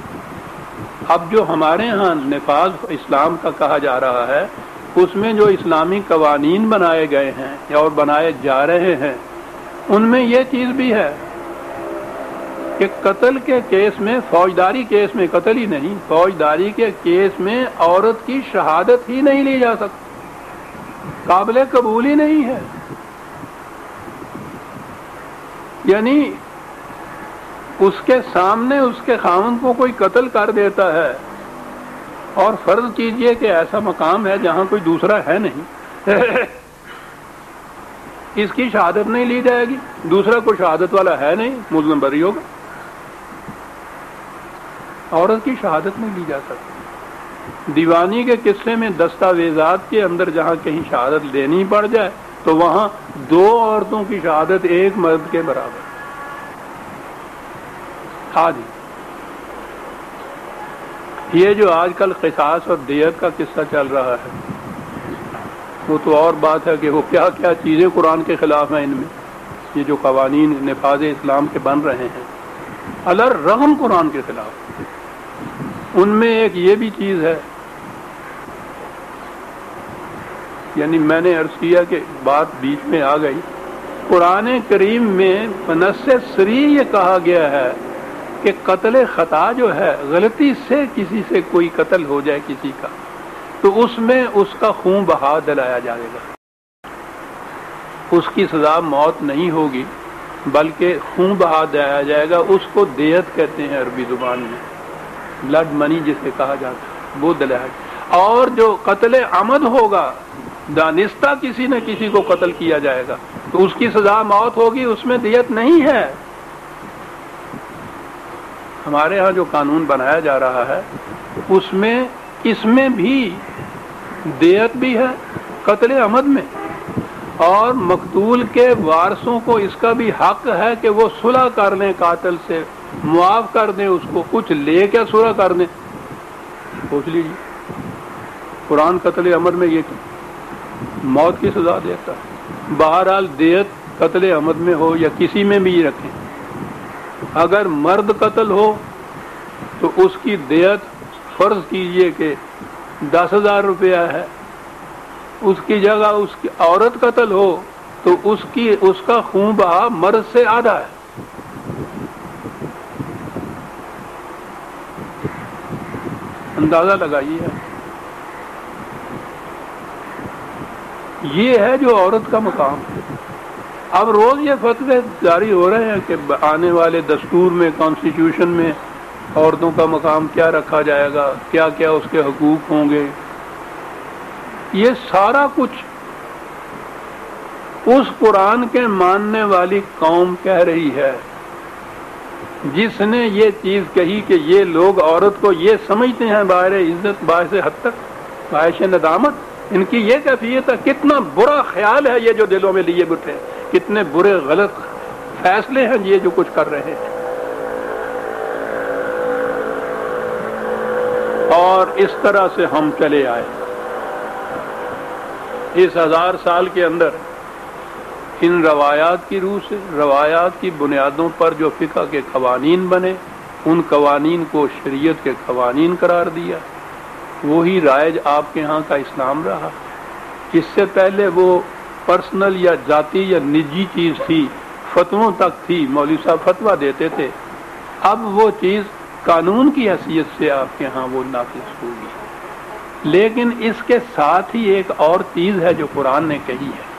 اب جو ہمارے ہاں نفاذ اسلام کا کہا جا رہا ہے، اس میں جو اسلامی قوانین بنائے گئے ہیں اور بنائے جا رہے ہیں، ان میں یہ چیز بھی ہے کہ قتل کے کیس میں، فوجداری کیس میں قتل ہی نہیں، فوجداری کے کیس میں عورت کی شہادت ہی نہیں لی جا سکتی، قابل قبول ہی نہیں ہے۔ یعنی اس کے سامنے اس کے خاوند کو کوئی قتل کر دیتا ہے، اور فرض کیجئے کہ ایسا مقام ہے جہاں کوئی دوسرا ہے نہیں، اس کی شہادت نہیں لی جائے گی، دوسرا کوئی شہادت والا ہے نہیں، مظلم بری ہوگا، عورت کی شہادت نہیں لی جا سکتی۔ دیوانی کے قصے میں دستاویزات کے اندر جہاں کہیں شہادت لینی پڑ جائے تو وہاں 2 عورتوں کی شہادت 1 مرد کے برابر۔ ہاں جی، یہ جو آج کل قصاص اور دیت کا قصہ چل رہا ہے، وہ تو اور بات ہے کہ وہ کیا کیا چیزیں قرآن کے خلاف ہیں۔ ان میں یہ جو قوانین نفاذ اسلام کے بن رہے ہیں الرغم قرآن کے خلاف، ان میں ایک یہ بھی چیز ہے، یعنی میں نے عرض کیا کہ بات بیچ میں آ گئی، قرآن کریم میں بنص صریح یہ کہا گیا ہے کہ قتل خطا جو ہے، غلطی سے کسی سے کوئی قتل ہو جائے کسی کا، تو اس میں اس کا خون بہا دلایا جائے گا، اس کی سزا موت نہیں ہوگی بلکہ خون بہا دلایا جائے گا۔ اس کو دیت کہتے ہیں عربی زبان میں، بلڈ منی جسے کہا جاتا ہے، وہ دلایا جائے۔ اور جو قتل عمد ہوگا، دانستہ کسی نے کسی کو قتل کیا جائے گا تو اس کی سزا موت ہوگی، اس میں دیت نہیں ہے۔ ہمارے ہاں جو قانون بنایا جا رہا ہے اس میں بھی دیت بھی ہے قتل عمد میں، اور مقتول کے وارثوں کو اس کا بھی حق ہے کہ وہ صلح کر لیں، قاتل سے معاف کر دیں، اس کو کچھ لے کے صلح کر دیں۔ پوچھ لیجیے، قرآن قتل عمد میں یہ موت کی سزا دیتا ہے۔ بہرحال دیت قتل عمد میں ہو یا کسی میں بھی رکھیں، اگر مرد قتل ہو تو اس کی دیت فرض کیجئے کہ 10,000 روپیہ ہے، اس کی جگہ اس کی عورت قتل ہو تو اس کا خون بہا مرد سے آدھا ہے۔ اندازہ لگائیے، یہ ہے جو عورت کا مقام ہے۔ اب روز یہ فتوے جاری ہو رہے ہیں کہ آنے والے دستور میں، کانسٹیٹیوشن میں عورتوں کا مقام کیا رکھا جائے گا، کیا کیا اس کے حقوق ہوں گے۔ یہ سارا کچھ اس قرآن کے ماننے والی قوم کہہ رہی ہے جس نے یہ چیز کہی کہ یہ لوگ عورت کو یہ سمجھتے ہیں باعث عزت، باعث حد تک باعث ندامت، ان کی یہ کیفیت ہے۔ کتنا برا خیال ہے یہ جو دلوں میں لیے بیٹھے، کتنے برے غلط فیصلے ہیں یہ جو کچھ کر رہے ہیں۔ اور اس طرح سے ہم چلے آئے اس 1000 سال کے اندر، ان روایات کی روح سے، روایات کی بنیادوں پر جو فقہ کے قوانین بنے، ان قوانین کو شریعت کے قوانین قرار دیا۔ وہی رائج آپ کے ہاں کا اسلام رہا۔ اس سے پہلے وہ پرسنل یا ذاتی یا نجی چیز تھی، فتووں تک تھی، مولوی صاحب فتویٰ دیتے تھے، اب وہ چیز قانون کی حیثیت سے آپ کے ہاں وہ نافذ ہوگی۔ لیکن اس کے ساتھ ہی ایک اور چیز ہے جو قرآن نے کہی ہے،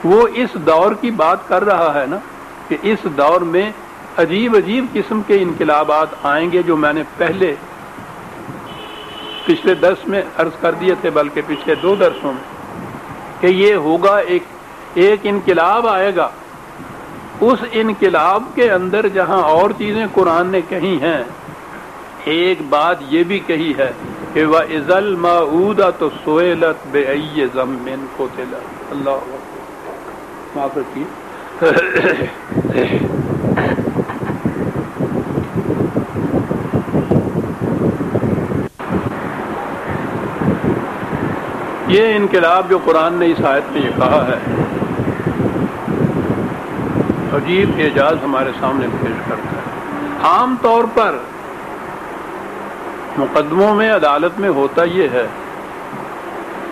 وہ اس دور کی بات کر رہا ہے نا، کہ اس دور میں عجیب عجیب قسم کے انقلابات آئیں گے، جو میں نے پچھلے 10 میں عرض کر دیے تھے، بلکہ پچھلے 2 درسوں میں، کہ یہ ہوگا ایک انقلاب آئے گا۔ اس انقلاب کے اندر جہاں اور چیزیں قرآن نے کہی ہیں، ایک بات یہ بھی کہی ہے کہ وَإِذَا الْمَوْءُودَةُ سُئِلَتْ بِأَيِّ ذَنبٍ قُتِلَتْ۔ اللہ معاف رکھیے۔ یہ انقلاب جو قرآن نے اس آیت میں یہ کہا ہے، عجیب اعجاز ہمارے سامنے پیش کرتا ہے۔ عام طور پر مقدموں میں، عدالت میں ہوتا یہ ہے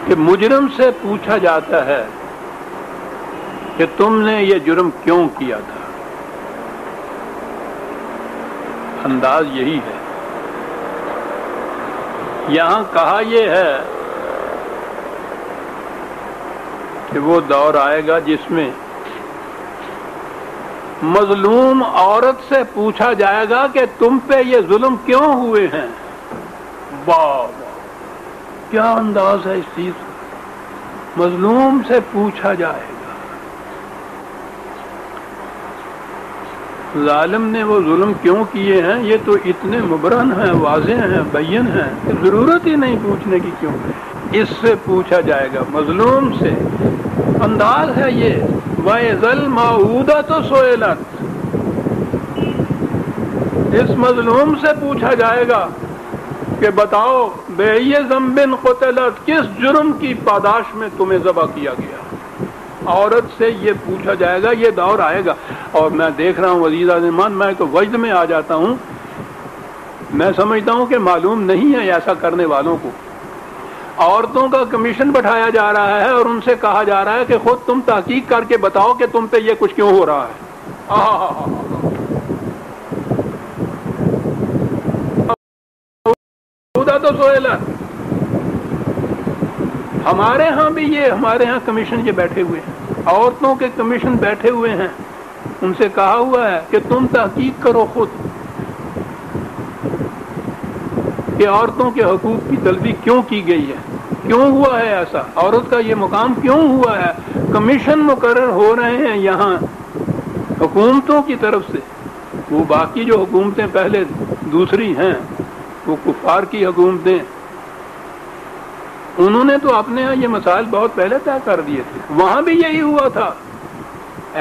کہ مجرم سے پوچھا جاتا ہے کہ تم نے یہ جرم کیوں کیا تھا، انداز یہی ہے. یہاں کہا یہ ہے کہ وہ دور آئے گا جس میں مظلوم عورت سے پوچھا جائے گا کہ تم پہ یہ ظلم کیوں ہوئے ہیں. واہ واہ، کیا انداز ہے اس چیز کا. مظلوم سے پوچھا جائے گا. ظالم نے وہ ظلم کیوں کیے ہیں یہ تو اتنے مبرہن ہیں، واضح ہیں، بین ہیں کہ ضرورت ہی نہیں پوچھنے کی. کیوں؟ اس سے پوچھا جائے گا، مظلوم سے. انداز ہے یہ. وَإِذَا الْمَوْءُودَةُ سُئِلَتْ، اس مظلوم سے پوچھا جائے گا کہ بتاؤ بِأَيِّ ذَنبٍ قُتِلَتْ، کس جرم کی پاداش میں تمہیں ذبح کیا گیا. عورت سے یہ پوچھا جائے گا. یہ دور آئے گا. اور میں دیکھ رہا ہوں عزیز عزیمان، میں تو وجد میں آ جاتا ہوں. میں سمجھتا ہوں کہ معلوم نہیں ہے ایسا کرنے والوں کو. عورتوں کا کمیشن بٹھایا جا رہا ہے اور ان سے کہا جا رہا ہے کہ خود تم تحقیق کر کے بتاؤ کہ تم پہ یہ کچھ کیوں ہو رہا ہے. تو سوئلہ ہمارے ہاں بھی یہ، ہمارے ہاں کمیشن یہ بیٹھے ہوئے ہیں، عورتوں کے کمیشن بیٹھے ہوئے ہیں. ان سے کہا ہوا ہے کہ تم تحقیق کرو خود کہ عورتوں کے حقوق کی طلبی کیوں کی گئی ہے، کیوں ہوا ہے ایسا، عورت کا یہ مقام کیوں ہوا ہے. کمیشن مقرر ہو رہے ہیں یہاں حکومتوں کی طرف سے. وہ باقی جو حکومتیں پہلے دوسری ہیں، وہ کفار کی حکومتیں، انہوں نے تو اپنے ہاں یہ مسائل بہت پہلے طے کر دیے تھے. وہاں بھی یہی ہوا تھا،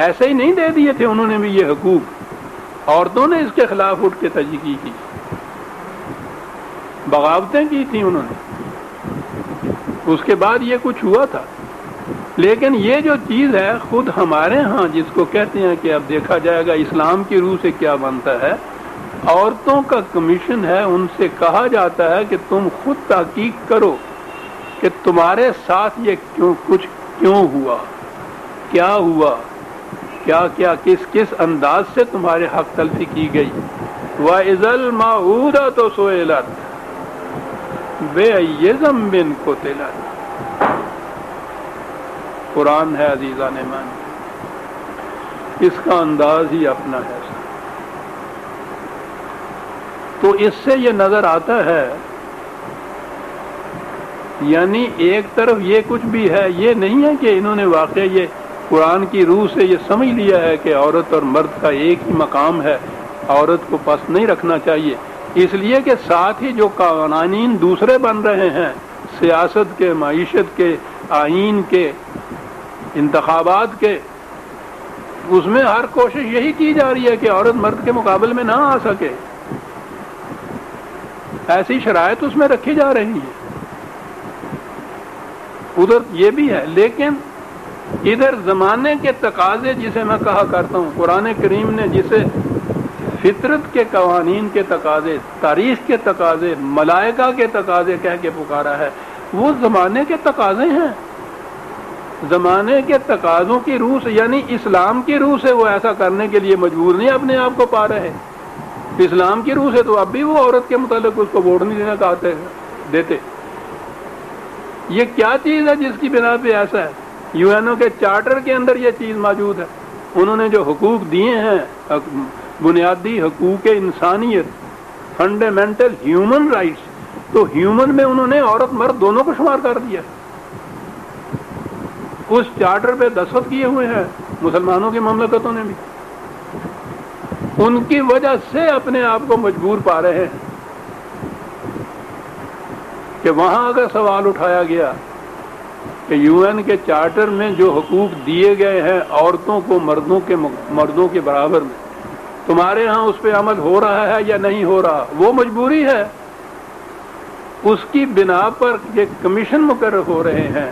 ایسے ہی نہیں دے دیے تھے انہوں نے بھی یہ حقوق. عورتوں نے اس کے خلاف اٹھ کے تجزیہ کی، بغاوتیں کی تھیں انہوں نے. اس کے بعد یہ کچھ ہوا تھا. لیکن یہ جو چیز ہے خود ہمارے ہاں جس کو کہتے ہیں کہ اب دیکھا جائے گا اسلام کی روح سے کیا بنتا ہے، عورتوں کا کمیشن ہے. ان سے کہا جاتا ہے کہ تم خود تحقیق کرو کہ تمہارے ساتھ یہ کیوں ہوا، کیا ہوا، کیا کیا کس انداز سے تمہارے حق تلفی کی گئی. وَإِذَا الْمَوْءُودَةُ سُئِلَتْ بِأَيِّ ذَنبٍ قُتِلَتْ. قرآن ہے عزیزان ایمان، اس کا انداز ہی اپنا ہے. تو اس سے یہ نظر آتا ہے، یعنی ایک طرف یہ کچھ بھی ہے، یہ نہیں ہے کہ انہوں نے واقع یہ قرآن کی روح سے یہ سمجھ لیا ہے کہ عورت اور مرد کا ایک ہی مقام ہے، عورت کو پس نہیں رکھنا چاہیے. اس لیے کہ ساتھ ہی جو قوانین دوسرے بن رہے ہیں، سیاست کے، معیشت کے، آئین کے، انتخابات کے، اس میں ہر کوشش یہی کی جا رہی ہے کہ عورت مرد کے مقابل میں نہ آ سکے. ایسی شرائط اس میں رکھی جا رہی ہے. ادھر یہ بھی ہے، لیکن ادھر زمانے کے تقاضے جسے میں کہا کرتا ہوں، قرآن کریم نے جسے فطرت کے قوانین کے تقاضے، تاریخ کے تقاضے، ملائکہ کے تقاضے کہہ کے پکارا ہے، وہ زمانے کے تقاضے ہیں. زمانے کے تقاضوں کی روح سے، یعنی اسلام کی روح سے وہ ایسا کرنے کے لیے مجبور نہیں اپنے آپ کو پا رہے. اسلام کی روح سے تو اب بھی وہ عورت کے متعلق اس کو ووٹ نہیں دینا دیتے. یہ کیا چیز ہے جس کی بنا پہ ایسا ہے؟ یو این او کے چارٹر کے اندر یہ چیز موجود ہے. انہوں نے جو حقوق دیے ہیں، بنیادی حقوق انسانیت، فنڈامنٹل ہیومن رائٹس، تو ہیومن میں انہوں نے عورت مرد دونوں کو شمار کر دیا. اس چارٹر پہ دستخط کیے ہوئے ہیں مسلمانوں کی مملکتوں نے بھی. ان کی وجہ سے اپنے آپ کو مجبور پا رہے ہیں کہ وہاں اگر سوال اٹھایا گیا کہ یو این کے چارٹر میں جو حقوق دیے گئے ہیں عورتوں کو مردوں کے برابر میں، تمہارے ہاں اس پہ عمل ہو رہا ہے یا نہیں ہو رہا، وہ مجبوری ہے. اس کی بنا پر یہ کمیشن مقرر ہو رہے ہیں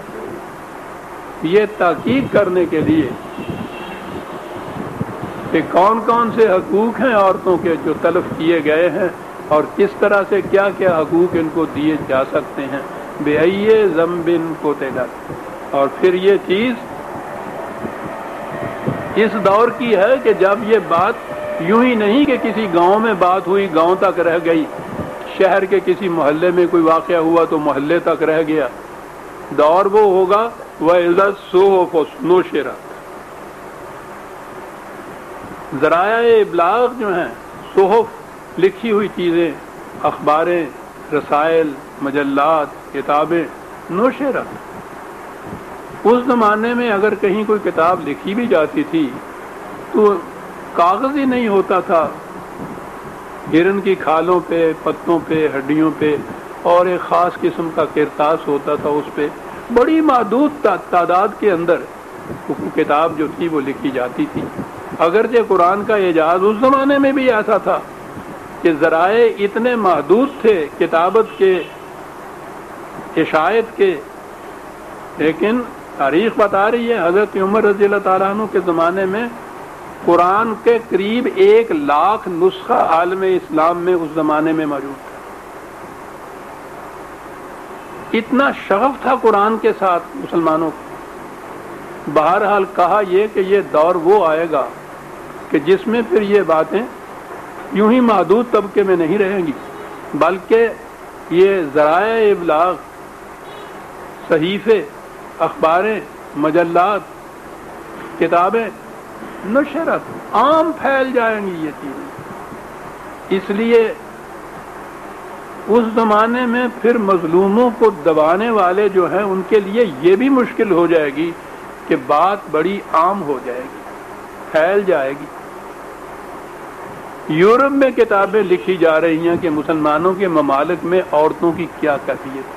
یہ تحقیق کرنے کے لیے کہ کون کون سے حقوق ہیں عورتوں کے جو تلف کیے گئے ہیں اور کس طرح سے کیا کیا حقوق ان کو دیے جا سکتے ہیں. بِأَيِّ ذَنبٍ قُتِلَتْ. اور پھر یہ چیز اس دور کی ہے کہ جب یہ بات یوں ہی نہیں کہ کسی گاؤں میں بات ہوئی گاؤں تک رہ گئی، شہر کے کسی محلے میں کوئی واقعہ ہوا تو محلے تک رہ گیا۔ دور وہ ہوگا وَإِذَا الصُّحُفُ نُشِرَتْ۔ ذرائع ابلاغ جو ہیں، صحف لکھی ہوئی چیزیں، اخباریں، رسائل، مجلات، کتابیں، نشرت۔ اس زمانے میں اگر کہیں کوئی کتاب لکھی بھی جاتی تھی تو کاغذ ہی نہیں ہوتا تھا، ہرن کی کھالوں پہ، پتوں پہ، ہڈیوں پہ، اور ایک خاص قسم کا کرتاس ہوتا تھا، اس پہ بڑی محدود تعداد کے اندر کتاب جو تھی وہ لکھی جاتی تھی۔ اگرچہ قرآن کا اعجاز اس زمانے میں بھی ایسا تھا کہ ذرائع اتنے محدود تھے کتابت کے، اشاعت کے، لیکن تاریخ بتا رہی ہے حضرت عمر رضی اللہ تعالیٰ عنہ کے زمانے میں قرآن کے قریب 1,00,000 نسخہ عالم اسلام میں اس زمانے میں موجود تھا۔ اتنا شغف تھا قرآن کے ساتھ مسلمانوں کو۔ بہرحال کہا یہ کہ یہ دور وہ آئے گا کہ جس میں پھر یہ باتیں یوں ہی محدود طبقے میں نہیں رہیں گی، بلکہ یہ ذرائع ابلاغ، صحیفے، اخباریں، مجلات، کتابیں، نشرت، عام پھیل جائیں گی یہ چیزیں۔ اس لیے اس زمانے میں پھر مظلوموں کو دبانے والے جو ہیں ان کے لیے یہ بھی مشکل ہو جائے گی کہ بات بڑی عام ہو جائے گی، پھیل جائے گی۔ یورپ میں کتابیں لکھی جا رہی ہیں کہ مسلمانوں کے ممالک میں عورتوں کی کیا کیفیت ہے،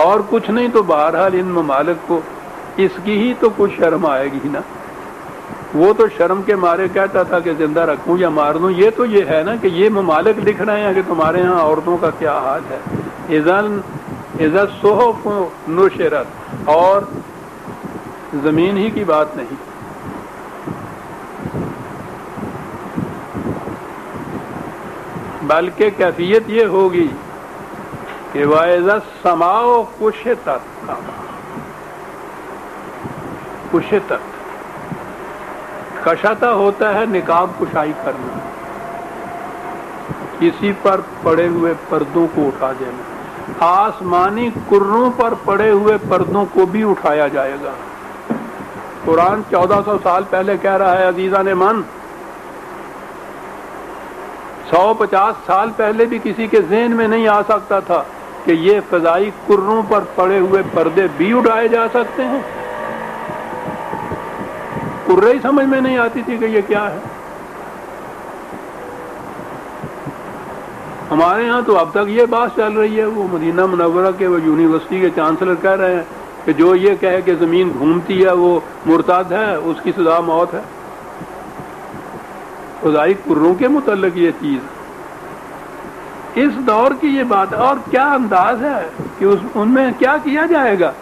اور کچھ نہیں تو بہرحال ان ممالک کو اس کی ہی تو کچھ شرم آئے گی نا۔ وہ تو شرم کے مارے کہتا تھا کہ زندہ رکھوں یا مار دوں، یہ تو یہ ہے نا کہ یہ ممالک لکھ رہے ہیں کہ تمہارے ہاں عورتوں کا کیا حال ہے۔ اذا الصحف نشرت، اور زمین ہی کی بات نہیں، بلکہ کیفیت یہ ہوگی کہ وَإِذَا السَّمَاءُ كُشِطَتْ، کشطت، کشطہ ہوتا ہے نقاب کشائی کرنا، کسی پر پڑے ہوئے پردوں کو اٹھا دینا۔ آسمانی کروں پر پڑے ہوئے پردوں کو بھی اٹھایا جائے گا۔ قرآن 1400 سال پہلے کہہ رہا ہے عزیزان من، 150 سال پہلے بھی کسی کے ذہن میں نہیں آ سکتا تھا کہ یہ فضائی کروں پر پڑے ہوئے پردے بھی اٹھائے جا سکتے ہیں۔ کرے ہی سمجھ میں نہیں آتی تھی کہ یہ کیا ہے۔ ہمارے ہاں تو اب تک یہ بات چل رہی ہے، وہ مدینہ منورہ کے وہ یونیورسٹی کے چانسلر کہہ رہے ہیں کہ جو یہ کہے کہ زمین گھومتی ہے وہ مرتد ہے، اس کی سزا موت ہے۔ فضائی کروں کے متعلق یہ چیز، اس دور کی یہ بات، اور کیا انداز ہے کہ ان میں کیا کیا جائے گا۔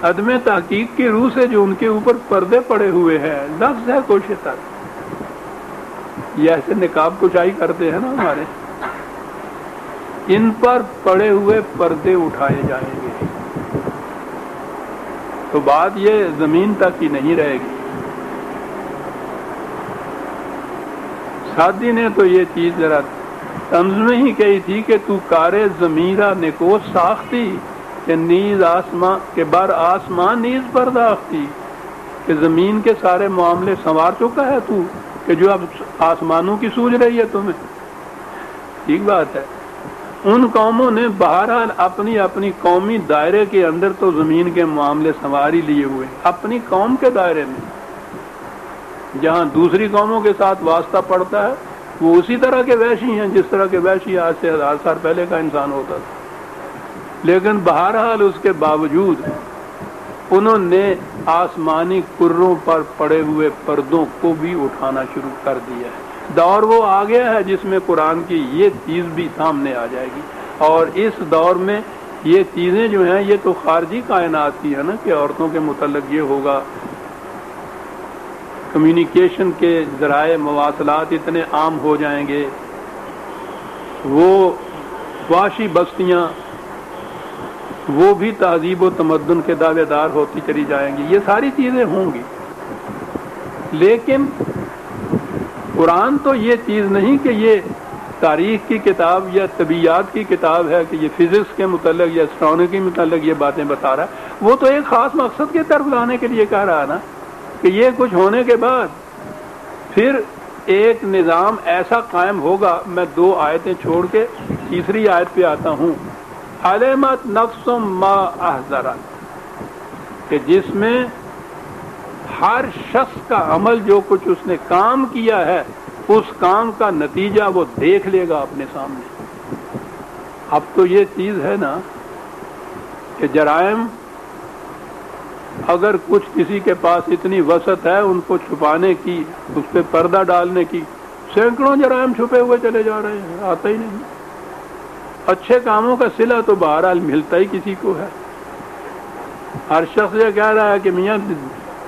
عدم تحقیق کی روح سے جو ان کے اوپر پردے پڑے ہوئے ہیں، لفظ ہے کوشتر، یہ ایسے نقاب کشائی کرتے ہیں نا ہمارے، ان پر پڑے ہوئے پردے اٹھائے جائیں گے، تو بات یہ زمین تک ہی نہیں رہے گی۔ سادی نے تو یہ چیز ذرا طنز میں ہی کہی تھی کہ تو کارے ضمیرہ نکو ساختی کہ نیز آسمان کے بر آسمان نیز پرداختی، کہ زمین کے سارے معاملے سنوار چکا ہے تو، کہ جو اب آسمانوں کی سوچ رہی ہے تمہیں۔ ٹھیک بات ہے، ان قوموں نے بہرحال اپنی اپنی قومی دائرے کے اندر تو زمین کے معاملے سنوار ہی لیے ہوئے، اپنی قوم کے دائرے میں۔ جہاں دوسری قوموں کے ساتھ واسطہ پڑتا ہے وہ اسی طرح کے وحشی ہیں جس طرح کے وحشی آج سے 1000 سال پہلے کا انسان ہوتا تھا، لیکن بہرحال اس کے باوجود انہوں نے آسمانی کروں پر پڑے ہوئے پردوں کو بھی اٹھانا شروع کر دیا ہے۔ دور وہ آ گیا ہے جس میں قرآن کی یہ چیز بھی سامنے آ جائے گی، اور اس دور میں یہ چیزیں جو ہیں یہ تو خارجی کائنات کی ہے نا، کہ عورتوں کے متعلق یہ ہوگا، کمیونیکیشن کے ذرائع مواصلات اتنے عام ہو جائیں گے، وہ وحشی بستیاں وہ بھی تہذیب و تمدن کے دعوے دار ہوتی چلی جائیں گی، یہ ساری چیزیں ہوں گی۔ لیکن قرآن تو یہ چیز نہیں کہ یہ تاریخ کی کتاب یا طبیعیات کی کتاب ہے کہ یہ فزکس کے متعلق یا اسٹرانومی کے متعلق یہ باتیں بتا رہا ہے. وہ تو ایک خاص مقصد کی طرف لانے کے لیے کہہ رہا ہے نا کہ یہ کچھ ہونے کے بعد پھر ایک نظام ایسا قائم ہوگا. میں 2 آیتیں چھوڑ کے تیسری آیت پہ آتا ہوں. علمت نفس ما احضرت، کہ جس میں ہر شخص کا عمل جو کچھ اس نے کام کیا ہے اس کام کا نتیجہ وہ دیکھ لے گا اپنے سامنے. اب تو یہ چیز ہے نا کہ جرائم اگر کچھ کسی کے پاس اتنی وسعت ہے ان کو چھپانے کی، اس پہ پردہ ڈالنے کی، سینکڑوں جرائم چھپے ہوئے چلے جا رہے ہیں، آتا ہی نہیں. اچھے کاموں کا صلہ تو بہرحال ملتا ہی کسی کو ہے. ہر شخص یہ کہہ رہا ہے کہ میاں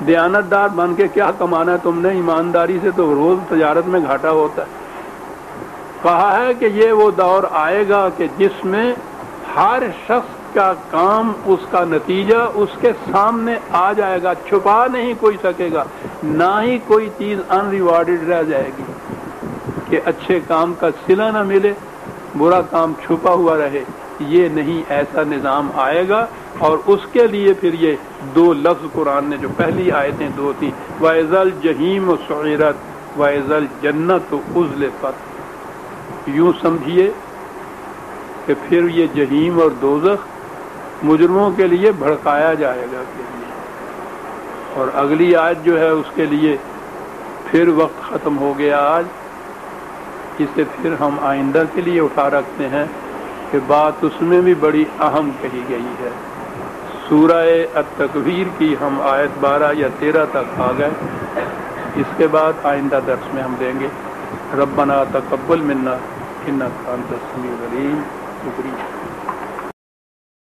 دیانت دار بن کے کیا کمانا ہے تم نے، ایمانداری سے تو روز تجارت میں گھاٹا ہوتا ہے. کہا ہے کہ یہ وہ دور آئے گا کہ جس میں ہر شخص کا کام، اس کا نتیجہ اس کے سامنے آ جائے گا، چھپا نہیں کوئی سکے گا، نہ ہی کوئی چیز ان ریوارڈڈ رہ جائے گی کہ اچھے کام کا صلہ نہ ملے، برا کام چھپا ہوا رہے. یہ نہیں، ایسا نظام آئے گا. اور اس کے لیے پھر یہ 2 لفظ قرآن نے جو پہلی آیتیں 2 تھیں، وَإِذَا الْجَحِيمُ سُعِرَتْ وَإِذَا الْجَنَّةُ أُزْلِفَتْ. یوں سمجھیے کہ پھر یہ جہیم اور دوزخ مجرموں کے لیے بھڑکایا جائے گا کے لیے. اور اگلی آیت جو ہے اس کے لیے پھر وقت ختم ہو گیا آج. اسے پھر ہم آئندہ کے لیے اٹھا رکھتے ہیں کہ بات اس میں بھی بڑی اہم کہی گئی ہے. سورہ التکویر کی ہم آیت 12 یا 13 تک آ گئے. اس کے بعد آئندہ درس میں ہم دیں گے. ربنا تقبل منا انک انت السمیع العلیم. شکریہ.